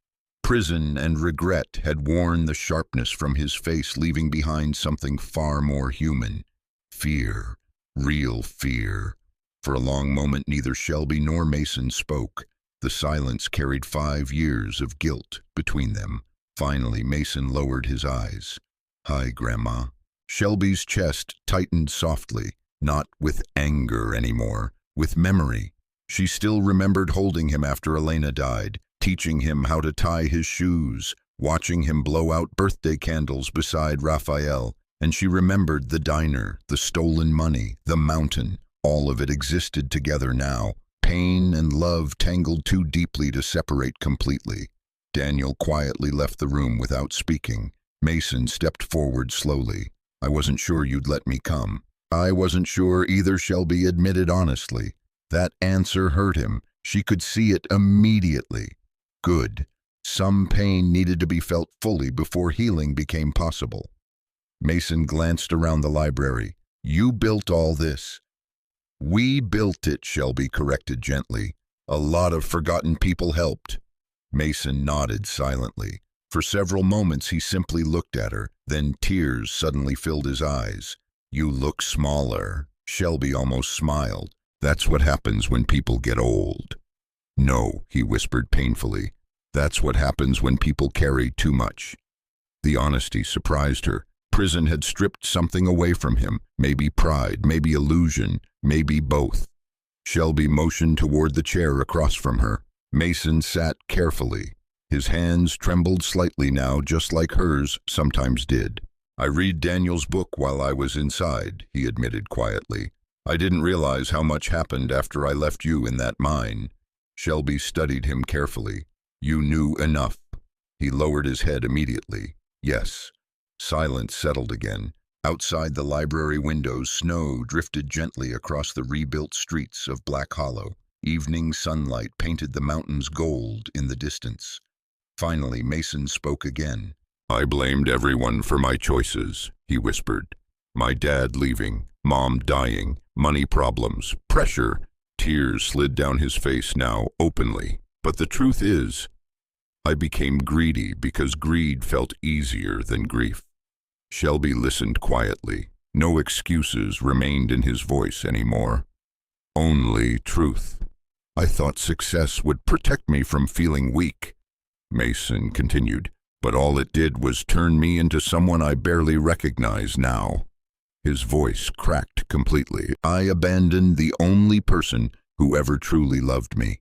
Prison and regret had worn the sharpness from his face, leaving behind something far more human. Fear, real fear. For a long moment, neither Shelby nor Mason spoke. The silence carried 5 years of guilt between them. Finally, Mason lowered his eyes. "Hi, Grandma." Shelby's chest tightened softly, not with anger anymore, with memory. She still remembered holding him after Elena died, teaching him how to tie his shoes, watching him blow out birthday candles beside Raphael, and she remembered the diner, the stolen money, the mountain. All of it existed together now. Pain and love tangled too deeply to separate completely. Daniel quietly left the room without speaking. Mason stepped forward slowly. "I wasn't sure you'd let me come." "I wasn't sure either," Shelby admitted honestly. That answer hurt him. She could see it immediately. Good. Some pain needed to be felt fully before healing became possible. Mason glanced around the library. "You built all this." "We built it," Shelby corrected gently. "A lot of forgotten people helped." Mason nodded silently. For several moments he simply looked at her, then tears suddenly filled his eyes. "You look smaller." Shelby almost smiled. "That's what happens when people get old." "No," he whispered painfully. "That's what happens when people carry too much." The honesty surprised her. Prison had stripped something away from him, maybe pride, maybe illusion, maybe both. Shelby motioned toward the chair across from her. Mason sat carefully. His hands trembled slightly now, just like hers sometimes did. "I read Daniel's book while I was inside," he admitted quietly. "I didn't realize how much happened after I left you in that mine." Shelby studied him carefully. "You knew enough." He lowered his head immediately. "Yes." Silence settled again. Outside the library windows, snow drifted gently across the rebuilt streets of Black Hollow. Evening sunlight painted the mountains gold in the distance. Finally, Mason spoke again. "I blamed everyone for my choices," he whispered. "My dad leaving, Mom dying, money problems, pressure." Tears slid down his face now, openly. "But the truth is, I became greedy because greed felt easier than grief." Shelby listened quietly. No excuses remained in his voice anymore. Only truth. "I thought success would protect me from feeling weak," Mason continued, "but all it did was turn me into someone I barely recognize now." His voice cracked completely. "I abandoned the only person who ever truly loved me."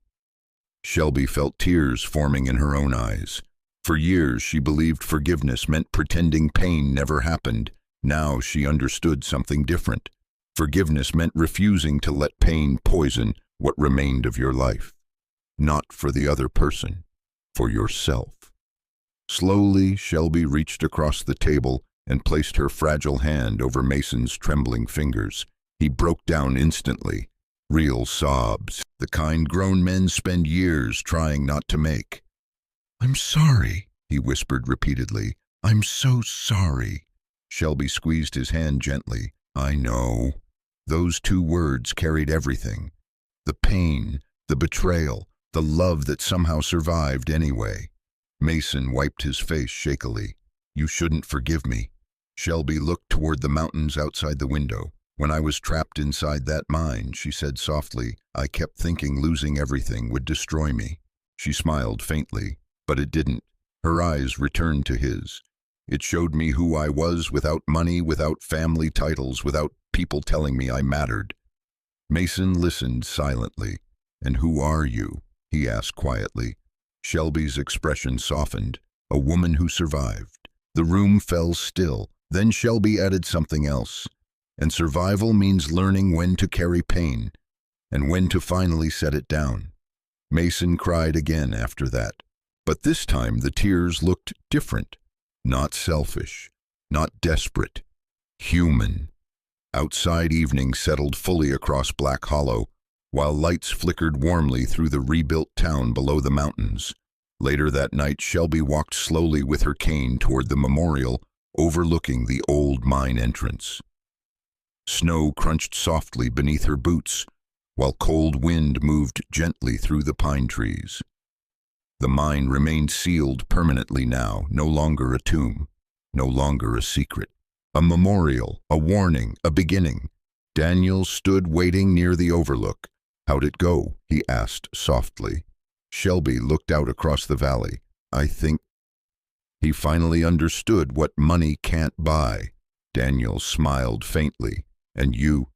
Shelby felt tears forming in her own eyes. For years she believed forgiveness meant pretending pain never happened. Now she understood something different. Forgiveness meant refusing to let pain poison what remained of your life. Not for the other person, for yourself. Slowly, Shelby reached across the table and placed her fragile hand over Mason's trembling fingers. He broke down instantly. Real sobs, the kind grown men spend years trying not to make. "I'm sorry," he whispered repeatedly. "I'm so sorry." Shelby squeezed his hand gently. I know. Those 2 words carried everything. The pain, the betrayal, the love that somehow survived anyway. Mason wiped his face shakily. You shouldn't forgive me. Shelby looked toward the mountains outside the window. When I was trapped inside that mine, she said softly, I kept thinking losing everything would destroy me. She smiled faintly, but it didn't. Her eyes returned to his. It showed me who I was without money, without family titles, without people telling me I mattered. Mason listened silently. And who are you? He asked quietly. Shelby's expression softened. A woman who survived. The room fell still. Then Shelby added something else. And survival means learning when to carry pain, and when to finally set it down. Mason cried again after that. But this time the tears looked different. Not selfish, not desperate. Human. Outside evening settled fully across Black Hollow, while lights flickered warmly through the rebuilt town below the mountains. Later that night, Shelby walked slowly with her cane toward the memorial, overlooking the old mine entrance. Snow crunched softly beneath her boots, while cold wind moved gently through the pine trees. The mine remained sealed permanently now, no longer a tomb, no longer a secret. A memorial, a warning, a beginning. Daniel stood waiting near the overlook. How'd it go? He asked softly. Shelby looked out across the valley. I think he finally understood what money can't buy. Daniel smiled faintly. And you?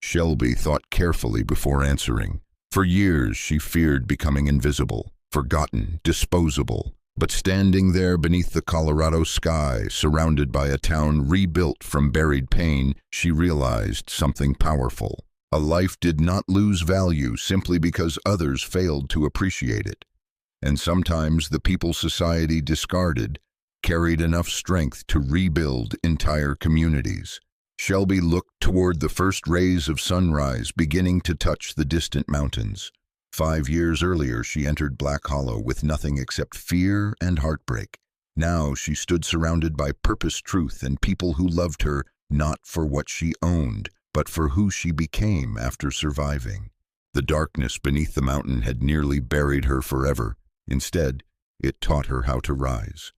Shelby thought carefully before answering. For years she feared becoming invisible, forgotten, disposable. But standing there beneath the Colorado sky, surrounded by a town rebuilt from buried pain, she realized something powerful. A life did not lose value simply because others failed to appreciate it. And sometimes the people society discarded carried enough strength to rebuild entire communities. Shelby looked toward the first rays of sunrise beginning to touch the distant mountains. 5 years earlier, she entered Black Hollow with nothing except fear and heartbreak. Now she stood surrounded by purpose, truth, and people who loved her not for what she owned, but for who she became after surviving. The darkness beneath the mountain had nearly buried her forever. Instead, it taught her how to rise.